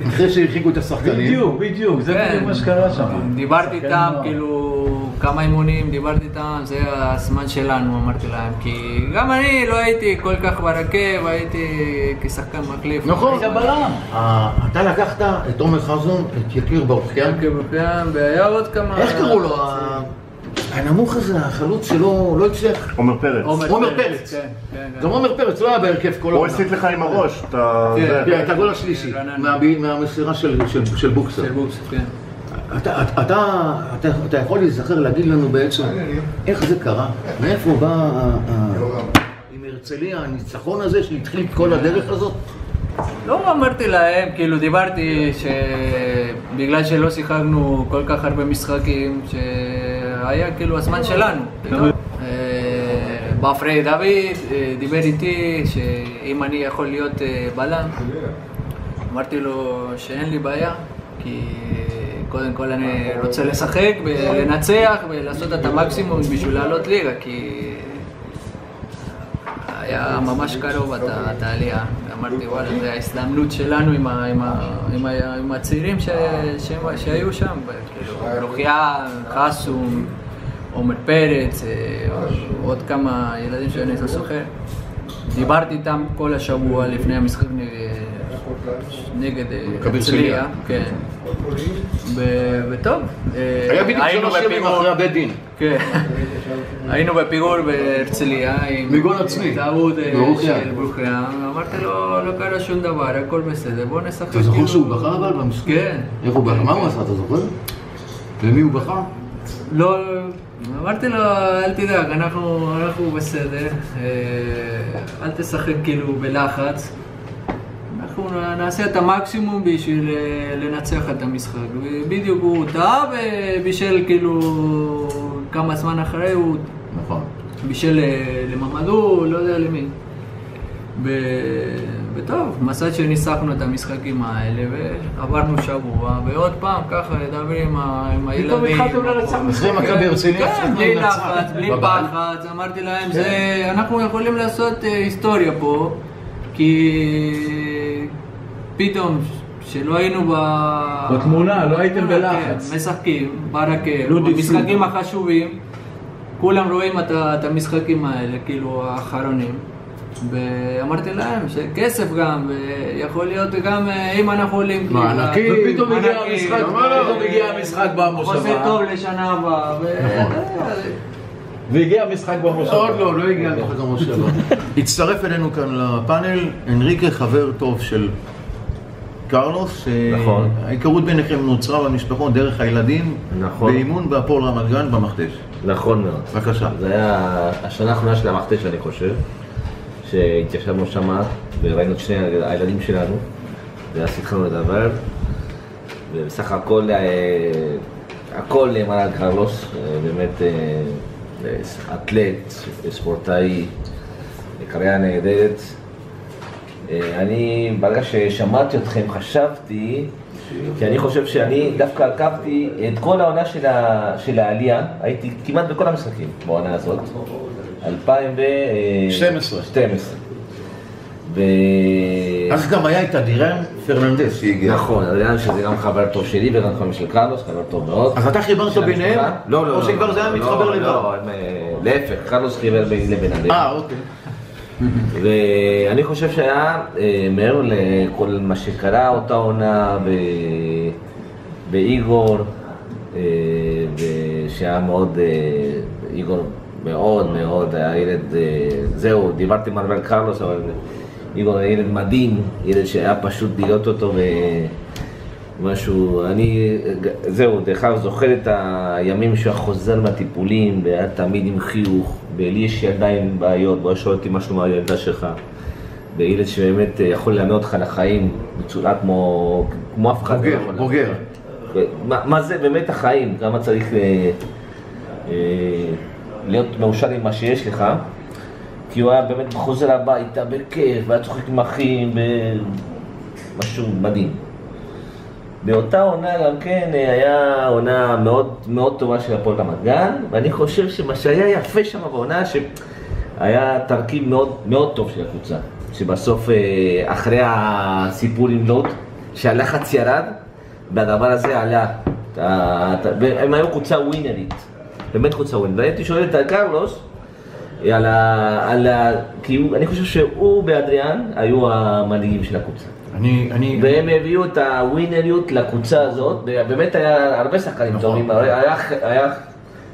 אחרי שהרחיקו את השחקנים. בדיוק, זה בדיוק מה שקרה שם. דיברתי איתם, כאילו, כמה אימונים, דיברתי איתם, זה הזמן שלנו, אמרתי להם, כי גם אני לא הייתי כל כך ברכב, הייתי כשחקן מחליף. נכון, אתה לקחת את עומר חזון, את יקיר ברוחיאן. והיה עוד כמה... איך קראו לו? הנמוך הזה, החלוץ שלו לא הצליח. עומר פרץ. עומר פרץ. גם עומר פרץ לא היה בהרכב כל העונה. הוא הסיט לך עם הראש. את הגול השלישי, מהמסירה של בוקסה. כן. אתה יכול להיזכר להגיד לנו בעצם איך זה קרה? מאיפה בא עם הרצליה הניצחון הזה שהתחיל את כל הדרך הזאת? לא אמרתי להם, כאילו דיברתי שבגלל שלא שיחקנו כל כך הרבה משחקים, שהיה כאילו הזמן שלנו. באפרי דוד דיבר איתי שאם אני יכול להיות בלם, אמרתי לו שאין לי בעיה, כי קודם כל אני רוצה לשחק ולנצח ולעשות את המקסימום בשביל לעלות ליגה, כי היה ממש קרוב את העלייה. אמרתי, וואלה, זה ההזדמנות שלנו עם הצעירים שהיו שם. רוחיה, חסום, עומר פרץ, עוד כמה ילדים שאני זוכר. דיברתי איתם כל השבוע לפני המשחק נגד הרצליה. כן. וטוב. היה בדיוק 3 ימים אחרי הבית דין. כן. היינו בפיגור בהרצליה עם מגול עצמי. טעות של ברוכיה. אמרתי לו, לא קרה שום דבר, הכל בסדר, בוא נשחק. אתה זוכר שהוא בכה אבל במשחק? כן. איך הוא בכה? מה הוא עשה, אתה זוכר? למי הוא בכה? לא, אמרתי לו, אל תדאג, אנחנו בסדר, אל תשחק כאילו בלחץ. אנחנו נעשה את המקסימום בשביל לנצח את המשחק. ובדיוק הוא טעה ובישל כאילו כמה זמן אחרי הוא בישל לממדו, לא יודע למי. וטוב, מצד שניסחנו את המשחקים האלה ועברנו שבוע, ועוד פעם ככה לדבר עם הילדים. פתאום התחלתם לנצח משחקים. מכבי הרצליה. כן, בלי לחץ, בלי פחד, אמרתי להם, אנחנו יכולים לעשות היסטוריה פה, כי פתאום שלא היינו בתמונה, לא הייתם בלחץ. משחקים, ברקל, במשחקים החשובים, כולם רואים את המשחקים האלה, כאילו האחרונים. ואמרתי להם שכסף גם, ויכול להיות גם אם אנחנו עולים מענקים, ופתאום הגיע המשחק במושבה. עושה טוב לשנה הבאה. והגיע המשחק במושבה. עוד לא הגיע המשחק במושבה. הצטרף אלינו כאן לפאנל אנריקה, חבר טוב של קרלוס. נכון. ההיכרות ביניכם נוצרה במשפחות דרך הילדים, נכון. באימון בהפועל רמת גן במכתש. נכון מאוד. בבקשה. זה היה השנה האחרונה של המכתש, אני חושב. שהתיישבנו שם וראינו את שני הילדים שלנו ואז התחלנו לדבר ובסך הכל נאמר על קרלוס, באמת אתלט, ספורטאי, קריירה נהדרת. אני ברגע ששמעתי אתכם חשבתי כי אני חושב שאני דווקא עקבתי את כל העונה של העלייה, הייתי כמעט בכל המשחקים בעונה הזאת 2012. אז גם היה את אדריאן פרננדס שהגיע. נכון, אדריאן שזה גם חבר טוב שלי וגם חבר של קרלוס, חבר טוב מאוד. אז אתה חיברת ביניהם? לא, או שכבר זה היה מתחבר לבד? לא, להפך, קרלוס חיבר ביני לבין אדריאן. אוקיי. ואני חושב שהיה מעבר לכל מה שקרה אותה עונה באיגור, ושהיה מאוד, איגור מאוד, הילד, זהו, דיברתי עם ארבל קרלוס, אבל איגור היה ילד מדהים, ילד שהיה פשוט לראות אותו ומשהו, זהו, דרך אגב זוכר את הימים שהוא חוזר מהטיפולים, והיה תמיד עם חיוך, ולי יש ידיים בעיות, בוא שואל אותי משהו מהילדה שלך, וילד שבאמת יכול ללמד אותך לחיים בצורה כמו אף אחד. בוגר. מה זה באמת החיים, כמה צריך להיות מאושר עם מה שיש לך, כי הוא היה באמת חוזר הביתה בכיף, והיה צוחק עם אחים, משהו מדהים. באותה עונה גם כן היה עונה מאוד מאוד טובה של הפועל רמת גן, ואני חושב שמה שהיה יפה שם בעונה שהיה תרכיב מאוד מאוד טוב של הקבוצה, שבסוף אחרי הסיפור עם לוד, שהלחץ ירד, והדבר הזה עלה, והם היו קבוצה ווינרית, באמת קבוצה ווינרית, והייתי שואל את קרלוס, כי אני חושב שהוא ואדריאן היו המנהיגים של הקבוצה. והם הביאו את הווינריות לקבוצה הזאת, ובאמת היה הרבה שחקנים טובים, היה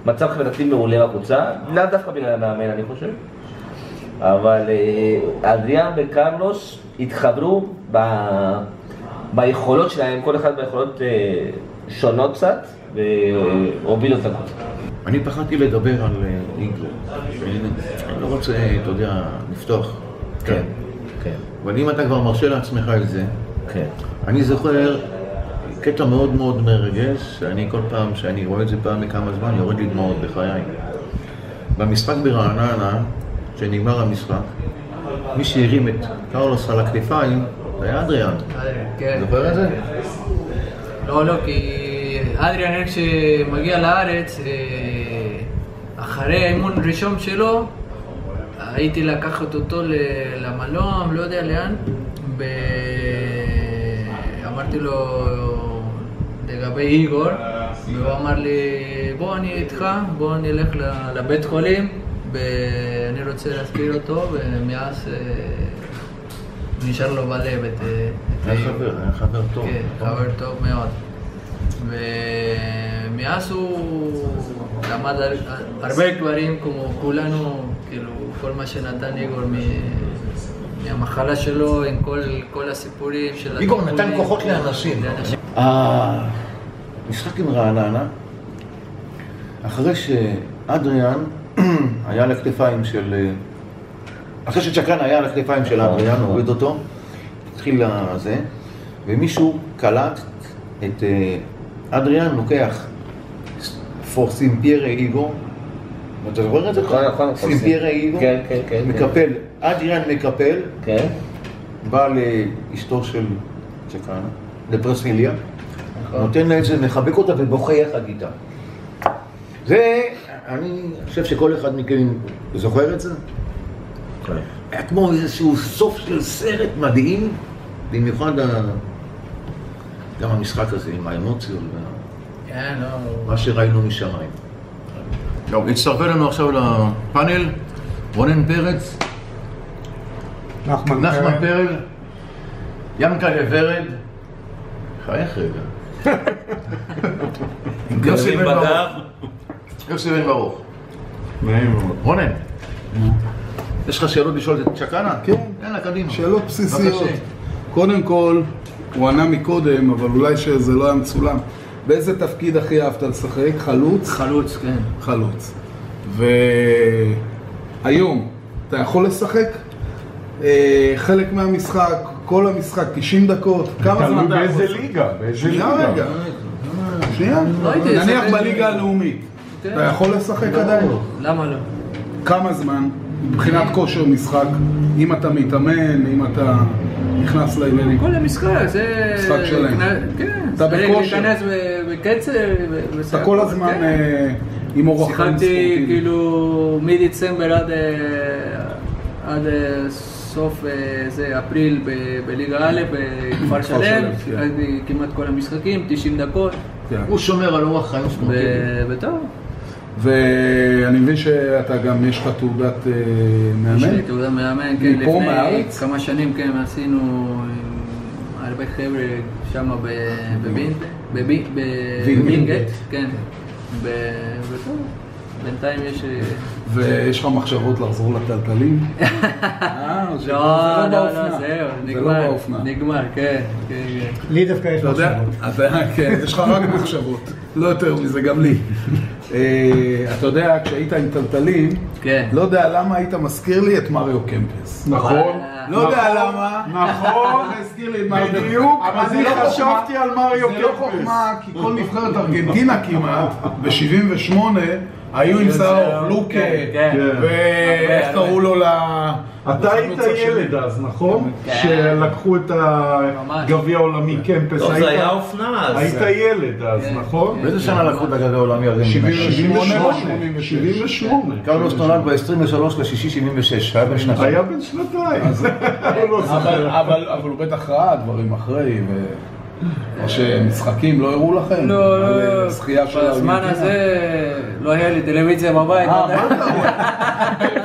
מצב חברתי מעולה בקבוצה, לא דווקא בגלל המאמן אני חושב, אבל אדריאן וקרלוס התחברו ביכולות שלהם, כל אחד ביכולות שונות קצת, והובילו את הקבוצה. אני פחדתי לדבר על איגור, אני לא רוצה, אתה יודע, לפתוח. כן. אבל אם אתה כבר מרשה לעצמך את זה, כן. אני זוכר קטע מאוד מאוד מרגש, שאני כל פעם שאני רואה את זה פעם מכמה זמן, יורד לי דמעות בחיי. במשחק ברעננה, שנגמר המשחק, מי שהרים את קרלוס על הכתפיים, זה היה אדריאן. כן. זוכר את זה? לא, כי אדריאן איך שמגיע לארץ, אחרי האימון הראשון שלו, הייתי לקחת אותו למלון, לא יודע לאן, ואמרתי לו לגבי איגור, והוא אמר לי, בוא אני איתך, בוא נלך לבית חולים, ואני רוצה להזכיר אותו, ומאז נשאר לו בלב את איגור. היה חבר טוב. כן, חבר טוב מאוד. ומאז הוא למד הרבה דברים כמו כולנו, כאילו כל מה שנתן איגור מהמחלה שלו עם כל הסיפורים של איגור נתן כוחות לאנשים. המשחק עם רעננה, אחרי שאדריאן היה על הכתפיים של... אחרי שצ'קן היה על הכתפיים של אדריאן, הוריד אותו, התחיל לזה, ומישהו קלט את אדריאן לוקח פורסים פיירה איגור אתה זוכר את זה? נכון. סימפיירה איגו, כן. מקפל, אדריאן מקפל, כן. בא לאשתו של צ'קאנה, לפרסמיליה, נותן לה את זה, מחבק אותה ובוכה יחד איתה. זה, אני חושב שכל אחד מכם זוכר את זה? היה כמו איזשהו סוף של סרט מדהים, במיוחד גם המשחק הזה עם האמוציות ומה שראינו משמיים. הצטרפה לנו עכשיו לפאנל רונן פרץ, נחמן פרל, ינקלה ורד, חייך רגע. יוסי בן ברוך. רונן, יש לך שאלות לשאול את צ'קאנה? כן. יאללה, קדימה. שאלות בסיסיות. קודם כל, הוא ענה מקודם, אבל אולי שזה לא היה מצולם. באיזה תפקיד הכי אהבת לשחק? חלוץ? חלוץ, כן. חלוץ. והיום, אתה יכול לשחק? חלק מהמשחק, כל המשחק, 90 דקות, כמה זמן אתה יכול? באיזה ליגה? שנייה, נניח בליגה הלאומית. אתה יכול לשחק עדיין? למה לא? כמה זמן? מבחינת כושר משחק, אם אתה מתאמן, אם אתה נכנס לעניינים. כל המשחק, זה... משחק שלהם. כן, אתה בכושר. להיכנס בקצב. אתה כל הזמן עם אורח חיים ספורטיבי. שיחקתי כאילו מדצמבר עד סוף אפריל בליגה א' בכפר שלם, שיחקתי כמעט כל המשחקים, 90 דקות. הוא שומר על אורח חיים ספורטיבי. וטוב. ואני מבין שאתה גם, יש לך תעודת מאמן? יש לי תעודת מאמן, כן, לפני כמה שנים, כן, עשינו עם הרבה חבר'ה שם בווינגייט, כן, וטוב, בינתיים יש... ויש לך מחשבות לחזור לטלטלים? לא, זהו, נגמר, כן. לי דווקא יש מחשבות. כן, יש לך רק מחשבות, לא יותר מזה, גם לי. אתה יודע, כשהיית עם טלטלים, לא יודע למה היית מזכיר לי את מריו קמפס. נכון. לא יודע למה. נכון. הזכיר לי את מריו קמפס. בדיוק, אז אני חשבתי על מריו קמפס. זה לא חוכמה, כי כל נבחרת ארגנטינה כמעט, ב-78, היו עם שר לוקה, ואיך קראו לו אתה היית ילד אז, נכון? שלקחו את הגביע העולמי קמפס. טוב, זה היה אופנה אז. היית ילד אז, נכון? באיזה שנה לקחו את הגביע העולמי הזה? 78. קרלוס נולד ב-23/6/76, היה בן שנתיים. היה בן שנתיים. אבל הוא בטח ראה דברים אחרי, או שמשחקים לא הראו לכם? לא, בזמן הזה לא היה לי טלוויזיה בבית. מה אתה רואה?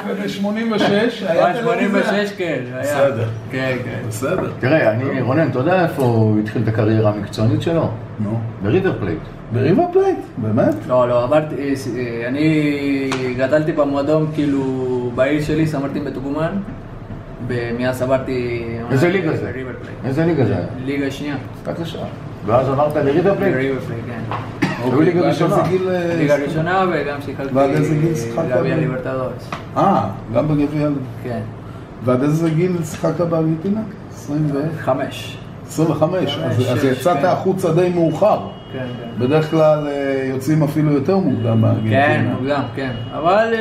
ב-86 היה טלוויזיה? ב-86 כן. בסדר. כן. בסדר. תראה, רונן, אתה יודע איפה הוא התחיל את הקריירה המקצוענית שלו? נו. בריבר פלייט. בריבר פלייט? באמת? לא, אמרתי, אני גדלתי במועדון, כאילו, בעיר שלי, סמרתי בטוגומן. מאז עברתי... איזה ליגה זה? איזה ליגה זה? ליגה שנייה. בבקשה. ואז עברת לריבר פלייט? לריבר פלייט, כן. היו ליגה ראשונה. ליגה ראשונה וגם שיחקתי גביע ליברטדורס. גם בגביע? כן. ועד איזה גיל שיחקת בארגנטינה? 25. 25, אז יצאת החוצה די מאוחר. כן. בדרך כלל יוצאים אפילו יותר מוקדם בארגנטינה. כן, מוקדם, כן. אבל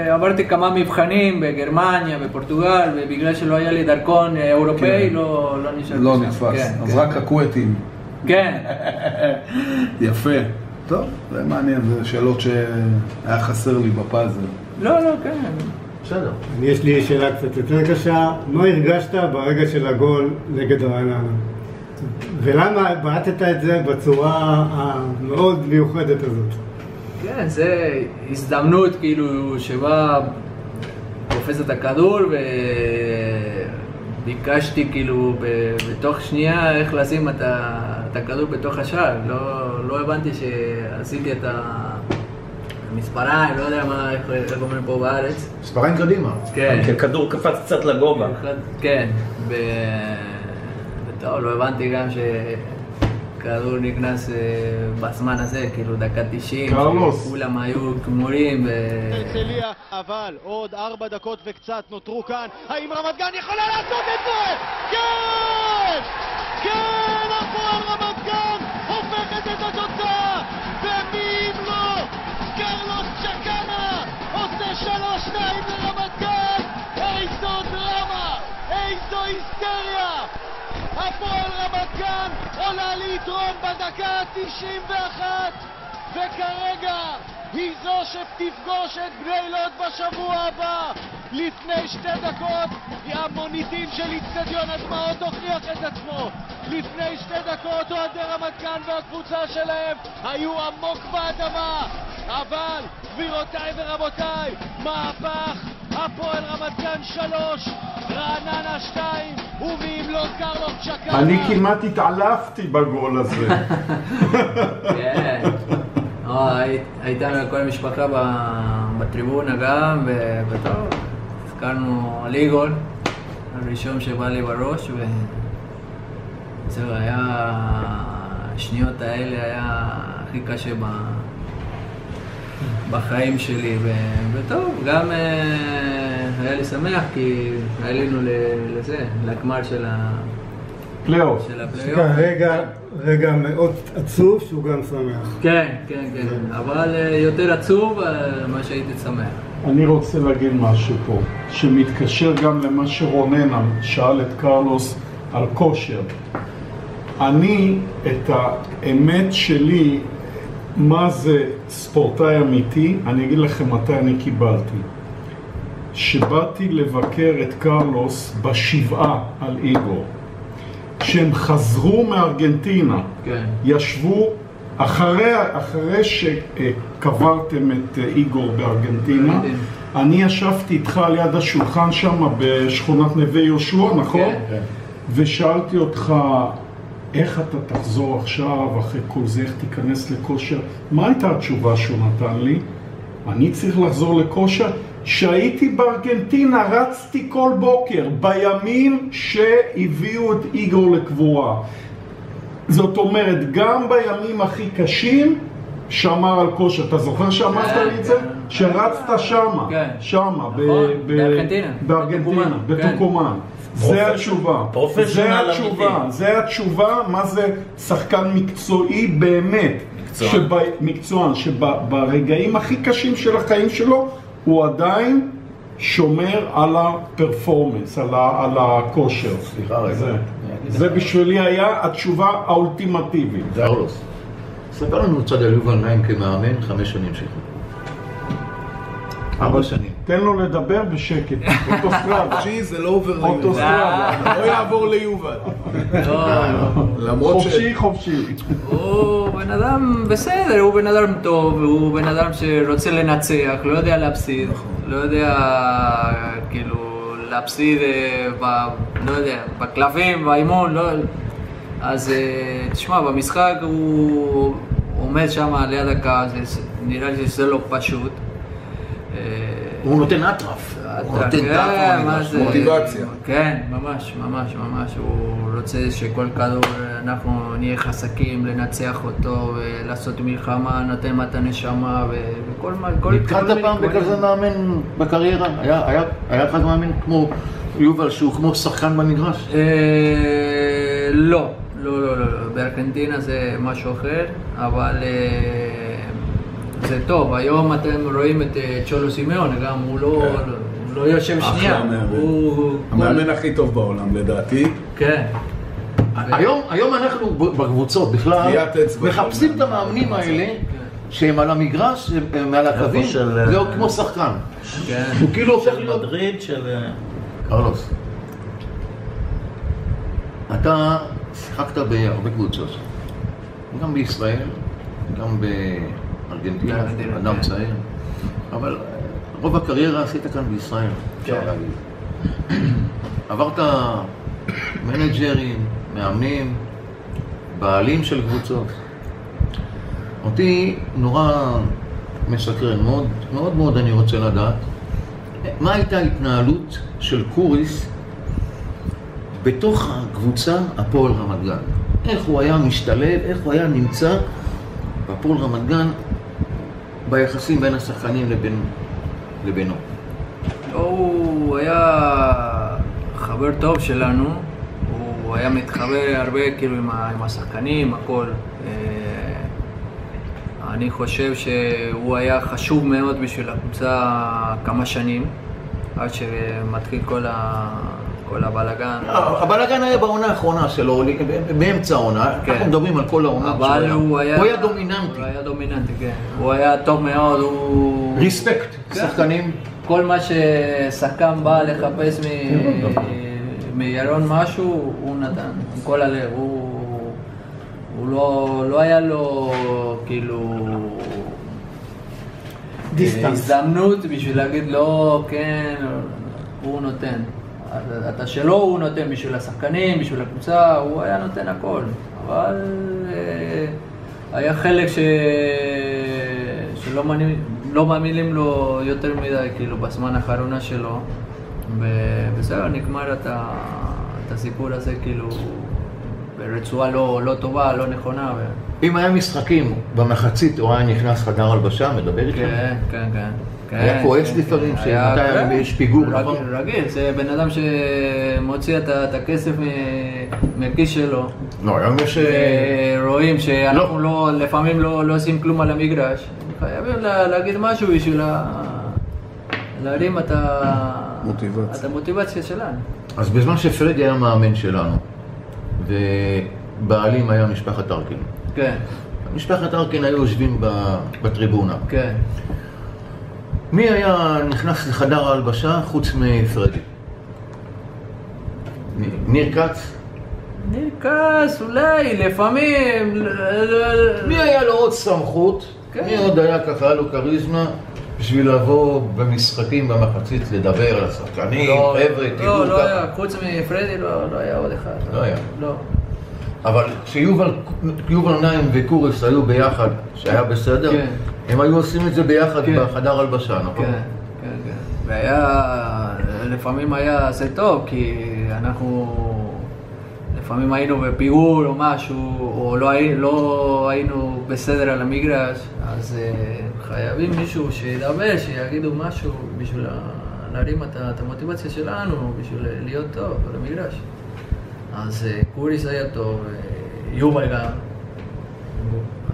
עברתי כמה מבחנים בגרמניה, בפורטוגל, ובגלל שלא היה לי דרכון אירופאי, לא נשארתי שם. לא נתפס, אז רק הקווטים. כן. יפה. טוב, זה מעניין, זה שאלות שהיה חסר לי בפאזל. לא, כן. בסדר. יש לי שאלה קצת יותר קשה. מה הרגשת ברגע של הגול נגד רעננה? ולמה בעטת את זה בצורה המאוד מיוחדת הזאת? כן, זה הזדמנות כאילו שבה תופס את הכדור וביקשתי כאילו בתוך שנייה איך לשים את הכדור בתוך השער. לא הבנתי שעשיתי את המספריים, לא יודע מה, איך אומרים פה בארץ. מספריים קדימה. כן. כי הכדור קפץ קצת לגובה. כן. טוב, לא הבנתי גם שכדור נכנס בזמן הזה, כאילו דקה 90, כולם היו כמורים הרצליה, אבל עוד 4 דקות וקצת נותרו כאן, האם רמת גן יכולה לעשות את זה? כן! כן! הפועל רמת גן הופכת את התוצאה! ומי אם לא? קרלוס צ'קאנה! יתרון בדקה 91, וכרגע היא זו שתפגוש את בני לוד בשבוע הבא. לפני 2 דקות המוניטין של אצטדיון הדמעות הוכיח את עצמו. לפני 2 דקות אוהדי רמת גן והקבוצה שלהם היו עמוק באדמה. אבל גבירותיי ורבותיי, מהפך, הפועל רמת גן 3, רעננה 2, ומהמלון קרלוס צ'קאנה. אני כמעט התעלפתי בגול הזה. כן. הייתה כל המשפחה בטריבונה גם, וטוב, הזכרנו על איגול, הראשון שבא לי בראש, וזהו, היה, השניות האלה היה הכי קשה בחיים שלי, וטוב, גם היה לי שמח כי עלינו לזה, להגמר של הפלייאוף. רגע מאוד עצוב שהוא גם שמח. כן, אבל יותר עצוב מה שהייתי שמח. אני רוצה להגיד משהו פה, שמתקשר גם למה שרונן שאל את קרלוס על כושר. אני, את האמת שלי, מה זה ספורטאי אמיתי, אני אגיד לכם מתי אני קיבלתי. שבאתי לבקר את קרלוס בשבעה על איגור. שהם חזרו מארגנטינה, כן. ישבו אחרי שקברתם את איגור בארגנטינה, אני ישבתי איתך על יד השולחן שם בשכונת נווה יהושע, נכון? כן. ושאלתי אותך, איך אתה תחזור עכשיו אחרי כל זה, איך תיכנס לכושר? מה הייתה התשובה שהוא נתן לי? אני צריך לחזור לכושר? שהייתי בארגנטינה, רצתי כל בוקר, בימים שהביאו את איגור לקבורה. זאת אומרת, גם בימים הכי קשים, שמר על כושר. אתה זוכר שאמרת לי את זה? שרצת שמה, שמה, בארגנטינה, בטוקומן. זה התשובה. זה התשובה, מה זה שחקן מקצועי באמת. מקצוען, שברגעים הכי קשים של החיים שלו, הוא עדיין שומר על הפרפורמנס, על הכושר. סליחה רגע. זה בשבילי היה התשובה האולטימטיבית. קרלוס, ספר לנו קצת על יובל נעים כמאמן 5 שנים שלך. 4 שנים. תן לו לדבר בשקט. אוטוסטרדה. זה לא עובר ליובל. אוטוסטרדה. לא יעבור ליובל. חופשי. הוא בן אדם בסדר, הוא בן אדם טוב, הוא בן אדם שרוצה לנצח, לא יודע להפסיד, לא יודע כאילו להפסיד לא יודע, בקלפים, באימון, לא... אז תשמע, במשחק הוא עומד שם ליד הקהל, נראה לי שזה לא פשוט. הוא נותן אטרף, הוא נותן מוטיבציה. כן, ממש, הוא רוצה שכל כדור אנחנו נהיה חזקים, לנצח אותו ולעשות מלחמה, נותן את הנשמה וכל מה... התחלת פעם בכזה מאמן בקריירה? היה לך מאמן כמו יובל שהוא כמו שחקן במגרש? לא, בארגנטינה זה משהו אחר, אבל זה טוב. היום אתם רואים את צ'ולו סימאונה, גם הוא לא יושב שנייה. המאמן הכי טוב בעולם לדעתי. כן. היום אנחנו בקבוצות בכלל מחפשים את המאמנים האלה שהם על המגרש, הם על הקווים, זהו כמו שחקן. הוא כאילו הופך להיות... מדריד של... קרלוס, אתה שיחקת בהרבה קבוצות, גם בישראל, גם בארגנטינה, אדם צעיר, אבל רוב הקריירה עשית כאן בישראל, אפשר להגיד. עברת מנג'רים, מאמנים, בעלים של קבוצות. אותי נורא מסקרן, מאוד אני רוצה לדעת, מה הייתה ההתנהלות של קוריס בתוך הקבוצה הפועל רמת גן? איך הוא היה משתלב, איך הוא היה נמצא בפועל רמת גן ביחסים בין השחקנים לבינו? הוא היה חבר טוב שלנו, הוא היה מתחבר הרבה כאילו עם השחקנים, הכל. אני חושב שהוא היה חשוב מאוד בשביל הקבוצה כמה שנים, עד שמתחיל כל הבלגן. הבלגן היה בעונה האחרונה שלו, באמצע העונה, אנחנו מדברים על כל העונה. אבל הוא היה דומיננטי. הוא היה דומיננטי, כן. הוא היה טוב מאוד, הוא... ריספקט, שחקנים. כל מה ששחקן בא לחפש מירון משהו, הוא נתן, עם כל הלב. הוא לא היה לו כאילו הזדמנות בשביל להגיד לא, כן, הוא נותן. אתה שלו הוא נותן בשביל השחקנים, בשביל הקבוצה, הוא היה נותן הכל. אבל היה חלק שלא מאמינים לו יותר מדי, כאילו, בזמן האחרונה שלו. ובסדר, נגמר את הסיפור הזה, כאילו, ברצועה לא טובה, לא נכונה. אם היה משחקים במחצית, הוא היה נכנס חדר הלבשה, מדבר איתכם? כן. היה כועס לפעמים, שמתי יש פיגור, נכון? רגיל, זה בן אדם שמוציא את הכסף מהכיס שלו. לא, היום יש... רואים שאנחנו לפעמים לא עושים כלום על המגרש. חייבים להגיד משהו בשביל להרים את המוטיבציה שלנו. אז בזמן שפרדי היה מאמן שלנו, ובעלים היה משפחת ארקין. כן. משפחת ארקין היו יושבים בטריבונה. כן. מי היה נכנס לחדר ההלבשה חוץ מפרדי? ניר כץ? ניר כץ, אולי, לפעמים... מי היה לו עוד סמכות? מי עוד היה ככה, היה לו קריזמה בשביל לבוא במשחקים במחצית לדבר על השחקנים, חבר'ה, תראו ככה? לא היה, חוץ מפרדי לא היה עוד אחד. לא היה. לא. אבל כשיובל נעים וקורס היו ביחד, שהיה בסדר, הם היו עושים את זה ביחד בחדר הלבשה, נכון? כן. לפעמים היה זה טוב, כי אנחנו לפעמים היינו בפיגור או משהו, או לא היינו בסדר על המגרש, אז חייבים מישהו שידבר, שיגידו משהו בשביל להרים את המוטיבציה שלנו, בשביל להיות טוב על המגרש. אז קוריס היה טוב, יובל גם.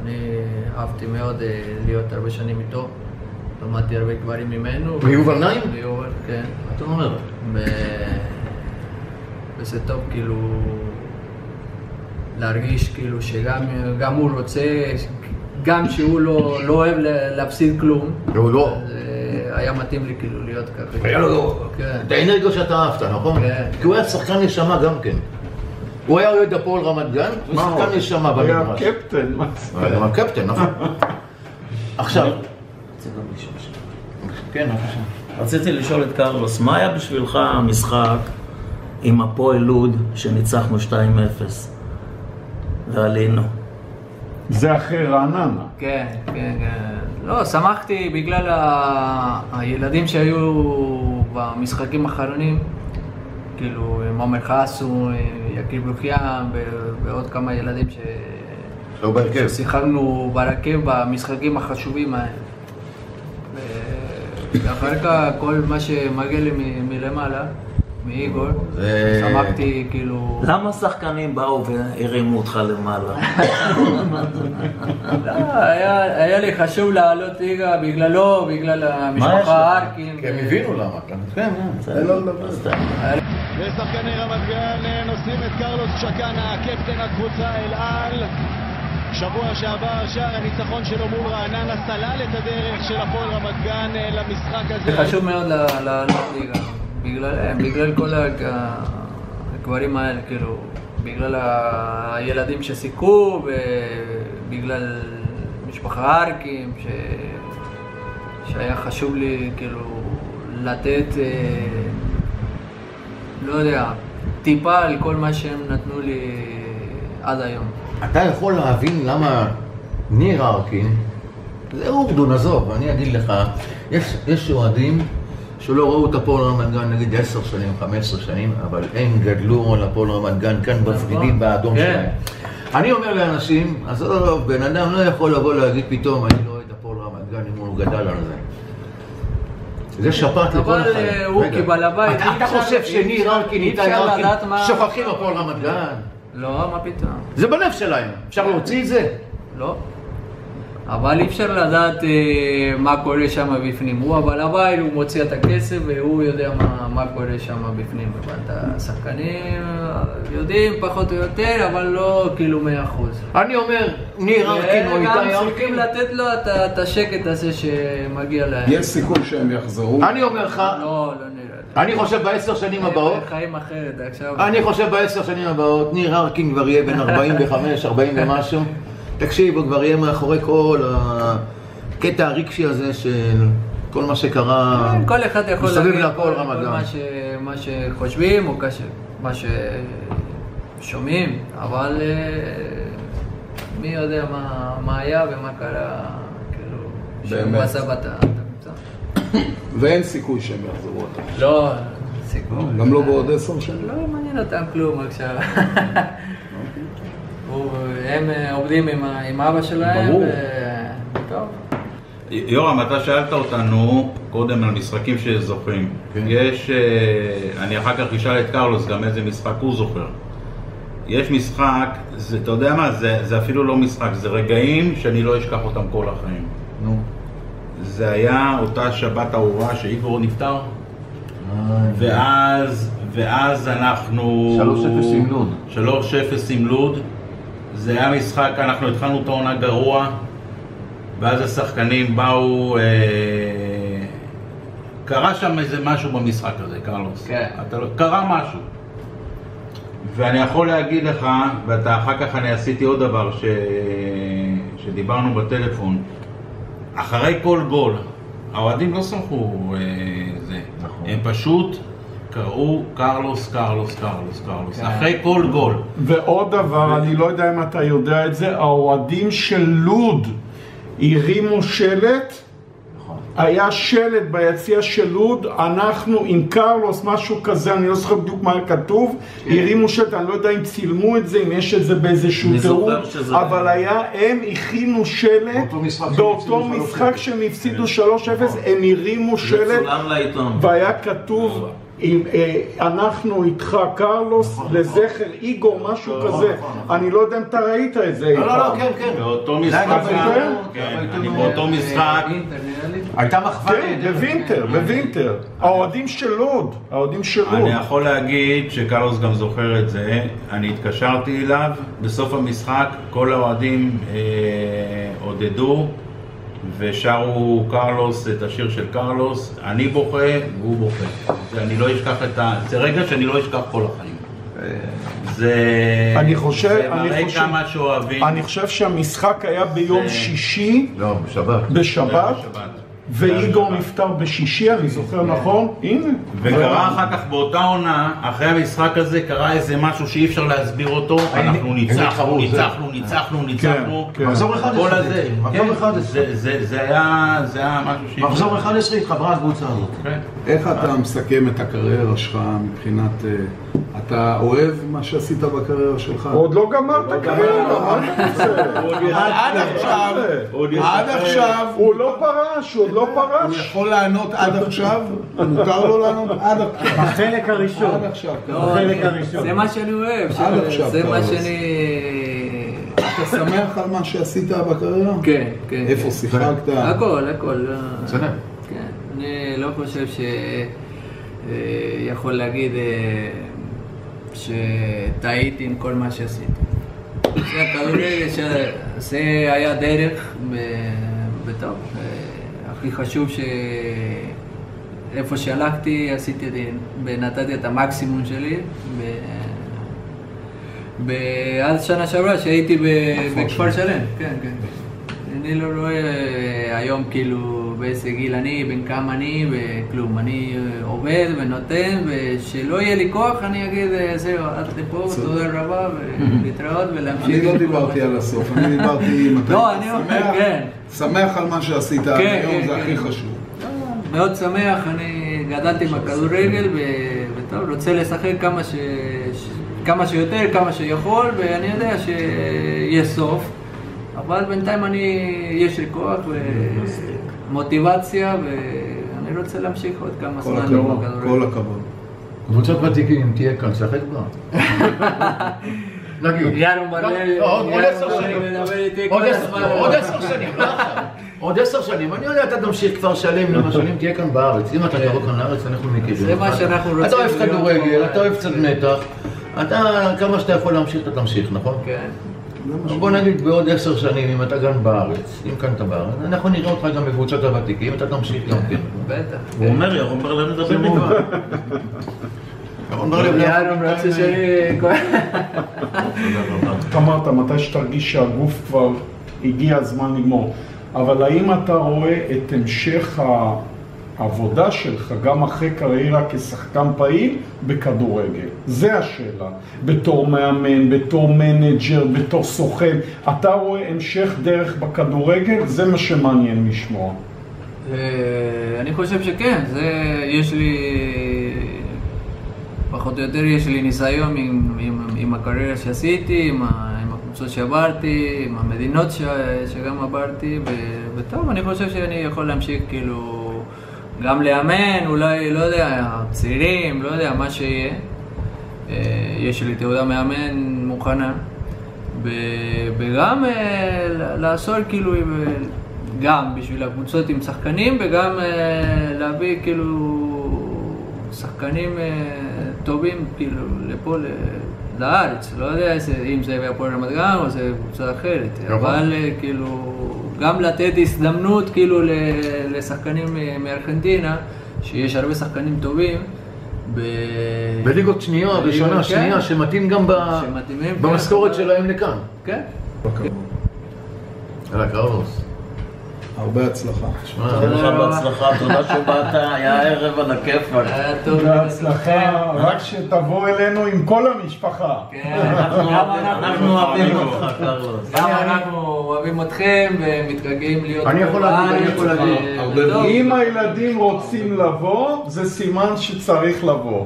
אני אהבתי מאוד להיות הרבה שנים איתו. למדתי הרבה דברים ממנו. ביובל נעים? ביובל, כן. מה אתה אומר? וזה טוב כאילו להרגיש כאילו שגם הוא רוצה, גם שהוא לא אוהב להפסיד כלום. לא. היה מתאים לי כאילו להיות ככה. היה לו את האנרגיה שאתה אהבת, נכון? כן. כי הוא היה שחקן נשמה גם כן. הוא היה אוהד הפועל רמת גן, הוא שחקן נשמה במגרש. היה קפטן, מה זה? הוא היה גם הקפטן, נכון? עכשיו... כן, בבקשה. רציתי לשאול את קרלוס, מה היה בשבילך המשחק עם הפועל לוד שניצחנו 2-0 ועלינו? זה אחרי רעננה. כן. לא, שמחתי בגלל הילדים שהיו במשחקים האחרונים, כאילו עומר חסו, יקיר ברוכיאן ועוד כמה ילדים ששיחקנו ברכב במשחקים החשובים האלה. ואחר כך כל מה שמגיע לי מלמעלה, מאיגור, שמחתי כאילו... למה שחקנים באו והרימו אותך למעלה? לא, היה לי חשוב לעלות ליגה בגללו, בגלל המשפחה ארקין. כי הם הבינו למה, כן, זה לא לדבר. ושחקני רמת גן נושאים את קרלוס צ'קנה, קפטן הקבוצה אל על. שבוע שעבר שער הניצחון שלו מול רעננה סלל את הדרך של הפועל רמת גן למשחק הזה. זה חשוב מאוד לליגה, בגלל כל הדברים האלה, כאילו, בגלל הילדים שסיכו ובגלל משפחה ארקים שהיה חשוב לי כאילו לתת, לא יודע, טיפה על כל מה שהם נתנו לי עד היום. אתה יכול להבין למה ניר ארקין, זה אורדון, עזוב, אני אגיד לך, יש אוהדים שלא ראו את הפועל רמת גן נגיד 10 שנים, 15 שנים, אבל הם גדלו על הפועל רמת גן כאן בפרידים באדום שלהם. אני אומר לאנשים, אז בן אדם לא יכול לבוא להגיד פתאום, אני לא רואה את הפועל רמת גן אם הוא גדל על זה. זה שפט לכל אחד. אבל הוא קיבל הבית. אתה חושב שניר ארקין איתי ארקין שוכחים הפועל רמת גן? לא, מה פתאום? זה בלב שלהם. אפשר להוציא את זה? לא. אבל אי אפשר לדעת מה קורה שם בפנים. הוא הבעל הבית, הוא מוציא את הכסף והוא יודע מה קורה שם בפנים. אבל השחקנים יודעים פחות או יותר, אבל לא כאילו 100%. אני אומר, ניר ארקין או איתי ארקין. וגם צריכים לתת לו את השקט הזה שמגיע להם. יש סיכוי שהם יחזרו? אני אומר לך, לא נראה. אני חושב ב10 שנים הבאות, חיים אחרת עכשיו. אני חושב ב10 שנים הבאות, ניר ארקין כבר יהיה בין 45, 40 ומשהו. תקשיב, הוא כבר יהיה מאחורי כל הקטע הרגשי הזה של כל מה שקרה. כל אחד יכול להגיד מה שחושבים או מה ששומעים, אבל מי יודע מה היה ומה קרה, כאילו, שהוא עשה בת המבצע. ואין סיכוי שהם יחזרו אותם. לא, סיכוי. גם לא בעוד 10 שנים? לא מעניין אותם כלום עכשיו. הם עובדים עם אבא שלהם, וטוב. יורם, אתה שאלת אותנו קודם על משחקים שזוכרים. יש, אני אחר כך אשאל את קרלוס גם איזה משחק הוא זוכר. יש משחק, אתה יודע מה, זה אפילו לא משחק, זה רגעים שאני לא אשכח אותם כל החיים. נו. זה היה אותה שבת ארורה שאיגור נפטר, ואז אנחנו... 3-0 עם לוד. 3-0 עם לוד. זה היה משחק, אנחנו התחלנו את העונה גרוע, ואז השחקנים באו, קרה שם איזה משהו במשחק הזה, קרלוס. כן. קרה משהו. ואני יכול להגיד לך, ואחר כך אני עשיתי עוד דבר שדיברנו בטלפון, אחרי כל גול, האוהדים לא סמכו זה, הם פשוט קראו קרלוס, קרלוס, קרלוס, קרלוס, אחרי כל גול. ועוד דבר, אני לא יודע אם אתה יודע את זה, האוהדים של לוד הרימו שלט, היה שלט ביציע של לוד, אנחנו עם קרלוס, משהו כזה, אני לא זוכר בדיוק מה כתוב, הרימו שלט, אני לא יודע אם צילמו את זה, אם יש את זה באיזשהו תיאור, אבל הם הכינו שלט, באותו משחק שהם הפסידו 3-0, הם הרימו שלט, והיה כתוב, אנחנו איתך קרלוס, לזכר איגור, משהו כזה, אני לא יודע אם אתה ראית את זה. לא, כן, כן. באותו משחק, אני באותו משחק, הייתה מחווה. כן, בווינטר, האוהדים של לוד, אני יכול להגיד שקרלוס גם זוכר את זה, אני התקשרתי אליו, בסוף המשחק כל האוהדים עודדו ושרו קרלוס, את השיר של קרלוס, אני בוכה והוא בוכה. אני לא אשכח זה רגע שאני לא אשכח כל החיים. זה מראה כמה שאוהבים. אני חושב שהמשחק היה ביום שישי. לא, בשבת. ואיגור נפטר בשישי, אני זוכר נכון? הנה. וקרה אחר כך באותה עונה, אחרי המשחק הזה קרה איזה משהו שאי אפשר להסביר אותו, אנחנו ניצחנו, מחזור 11, זה היה משהו שאי אפשר. מחזור 11 התחברה הקבוצה הזאת. איך אתה מסכם את הקריירה שלך מבחינת, אתה אוהב מה שעשית בקריירה שלך? עוד לא גמרת קריירה, עד עכשיו, הוא לא פרש, הוא הוא יכול לענות עד עכשיו? מותר לו לענות עד עכשיו. בחלק הראשון. עד עכשיו. זה מה שאני אוהב. עד עכשיו. זה מה שאני... אתה שמח על מה שעשית בקריירה? כן, כן. איפה שיחקת? הכל. בסדר. כן. אני לא חושב שיכול להגיד שטעיתי עם כל מה שעשיתי. זה הכדורגל, זה היה דרך בטוב. הכי חשוב שאיפה שהלכתי עשיתי ונתתי את המקסימום שלי. עד שנה שעברה שהייתי בכפר שלם, כן. אני לא רואה היום כאילו באיזה גיל אני, בין כמה אני וכלום. אני עובד ונותן, ושלא יהיה לי כוח אני אגיד זהו, עד לפה, תודה רבה ולהתראות ולהמשיך. אני לא דיברתי על הסוף, אני דיברתי אם אתה שמח על מה שעשית עד היום, זה הכי חשוב. מאוד שמח, אני גדלתי בכדורגל וטוב, רוצה לשחק כמה שיותר, כמה שיכול, ואני יודע שיש סוף. אבל בינתיים יש לי כוח ומוטיבציה, ואני רוצה להמשיך עוד כמה זמן. כל הכבוד. קבוצות ותיקים, תהיה כאן, שחק בה. נגיד. יאללה מלא, עוד 10 שנים. עוד 10 שנים, לא עכשיו. עוד 10 שנים. אני יודע, אתה תמשיך כפר שלם למה שנים, תהיה כאן בארץ. אם אתה תבוא כאן לארץ, אנחנו מכירים. זה מה שאנחנו רוצים. אתה אוהב כדורגל, אתה אוהב קצת מתח. אתה, כמה שאתה יכול להמשיך, אתה תמשיך, נכון? כן. בוא נגיד בעוד 10 שנים, אם אתה גם בארץ, אם כאן אתה בארץ, אנחנו נראה אותך גם בקבוצת הוותיקים, אתה תמשיך גם כן. בטח. הוא אומר, ירון ברלב מדבר איתו. ירון ברלב, יאללה, רוצה שאני... אמרת, מתי שתרגיש שהגוף כבר הגיע הזמן לגמור. אבל האם אתה רואה את המשך העבודה שלך, גם אחרי קריירה כשחקן פעיל, בכדורגל? זה השאלה. בתור מאמן, בתור מנג'ר, בתור סוכן. אתה רואה המשך דרך בכדורגל? זה מה שמעניין לשמוע. אני חושב שכן. יש לי... פחות או יותר יש לי ניסיון עם הקריירה שעשיתי, עם הקבוצות שעברתי, עם המדינות שגם עברתי, וטוב, אני חושב שאני יכול להמשיך כאילו גם לאמן, אולי, לא יודע, צעירים, לא יודע, מה שיהיה. יש לי תעודה מאמן מוכנה, וגם לעשות כאילו, גם בשביל הקבוצות עם שחקנים, וגם להביא כאילו שחקנים טובים כאילו לפה לארץ, לא יודע אם זה בהפועל רמת גן או זה קבוצה אחרת, אבל כאילו גם לתת הזדמנות כאילו לשחקנים מארגנטינה, שיש הרבה שחקנים טובים בליגות שנייה, ראשונה, שנייה, שמתאים גם במשכורת שלהם לכאן. כן. יאללה, קרלוס. הרבה הצלחה. תודה לך בהצלחה, תודה שבאת, היה ערב על הכיף. היה טוב. בהצלחה, רק שתבוא אלינו עם כל המשפחה. אנחנו אוהבים אותך, קרלוס. גם אנחנו אוהבים אתכם ומתגעגעים להיות... אני יכול להגיד. אם הילדים רוצים לבוא, זה סימן שצריך לבוא.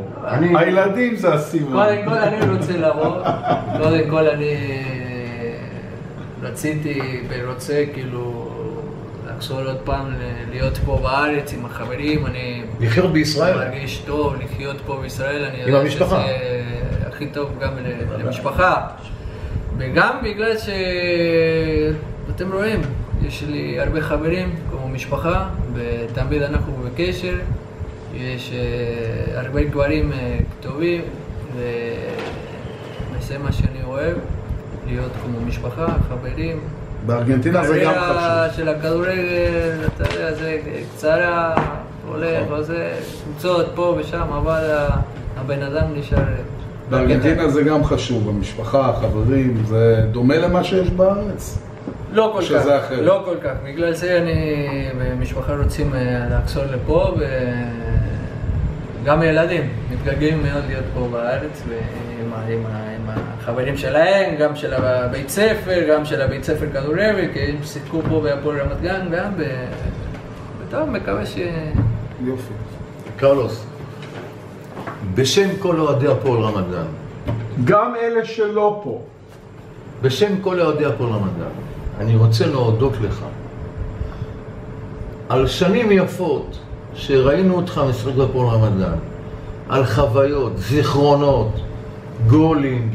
הילדים זה הסימן. קודם כל אני רוצה לבוא. קודם כל אני רציתי ורוצה כאילו... לחזור עוד פעם להיות פה בארץ עם החברים, אני... לחיות בישראל? מרגיש טוב לחיות פה בישראל, אני עם המשפחה? שזה הכי טוב גם למשפחה. וגם בגלל שאתם רואים, יש לי הרבה חברים כמו משפחה, ותמיד אנחנו בקשר, יש הרבה דברים טובים, וזה מה שאני אוהב, להיות כמו משפחה, חברים. בארגנטינה זה גם חשוב. הקריירה של הכדורגל, אתה יודע, זה קצרה, הולך, וזה קבוצות פה ושם, אבל הבן אדם נשאר... בארגנטינה זה גם חשוב, במשפחה, חברים, זה דומה למה שיש בארץ? לא כל כך, לא כל כך. בגלל זה אני ומשפחה רוצים לחזור לפה, וגם ילדים מתגעגעים מאוד להיות פה בארץ, עם החברים שלהם, גם של הבית ספר, גם של הבית ספר כדורגל, כי הם שיחקו פה בהפועל רמת גן, גם וטוב, מקווה ש... יופי. קרלוס, בשם כל אוהדי הפועל רמת גן. גם אלה שלא פה. בשם כל אוהדי הפועל רמת גן, אני רוצה להודות לך על שנים יפות שראינו אותך משחק בפועל רמת גן, על חוויות, זיכרונות, גולים,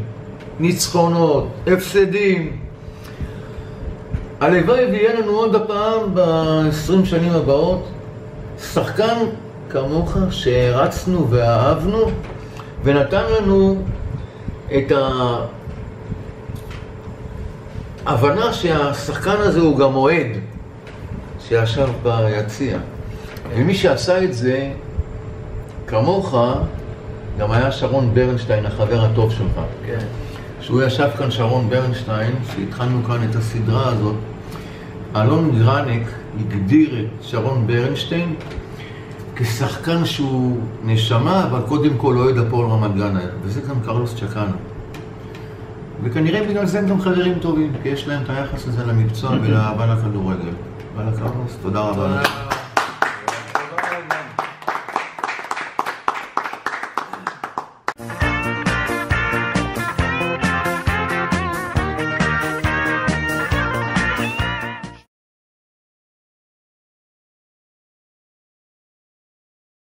ניצחונות, הפסדים. הלוואי ויהיה לנו עוד הפעם ב-20 שנים הבאות שחקן כמוך שהרצנו ואהבנו ונתן לנו את ההבנה שהשחקן הזה הוא גם אוהד שישב ביציע. ומי שעשה את זה כמוך גם היה שרון ברנשטיין, החבר הטוב שלך. כן. שהוא ישב כאן, שרון ברנשטיין, שהתחלנו כאן את הסדרה הזאת, אלון גרניק הגדיר את שרון ברנשטיין כשחקן שהוא נשמה, אבל קודם כל אוהד הפועל רמת גן, וזה גם קרלוס צ'קאנו. וכנראה בגלל זה הם גם חברים טובים, כי יש להם את היחס הזה למקצוע ולאהבה לכדורגל. ואללה קרלוס, תודה רבה.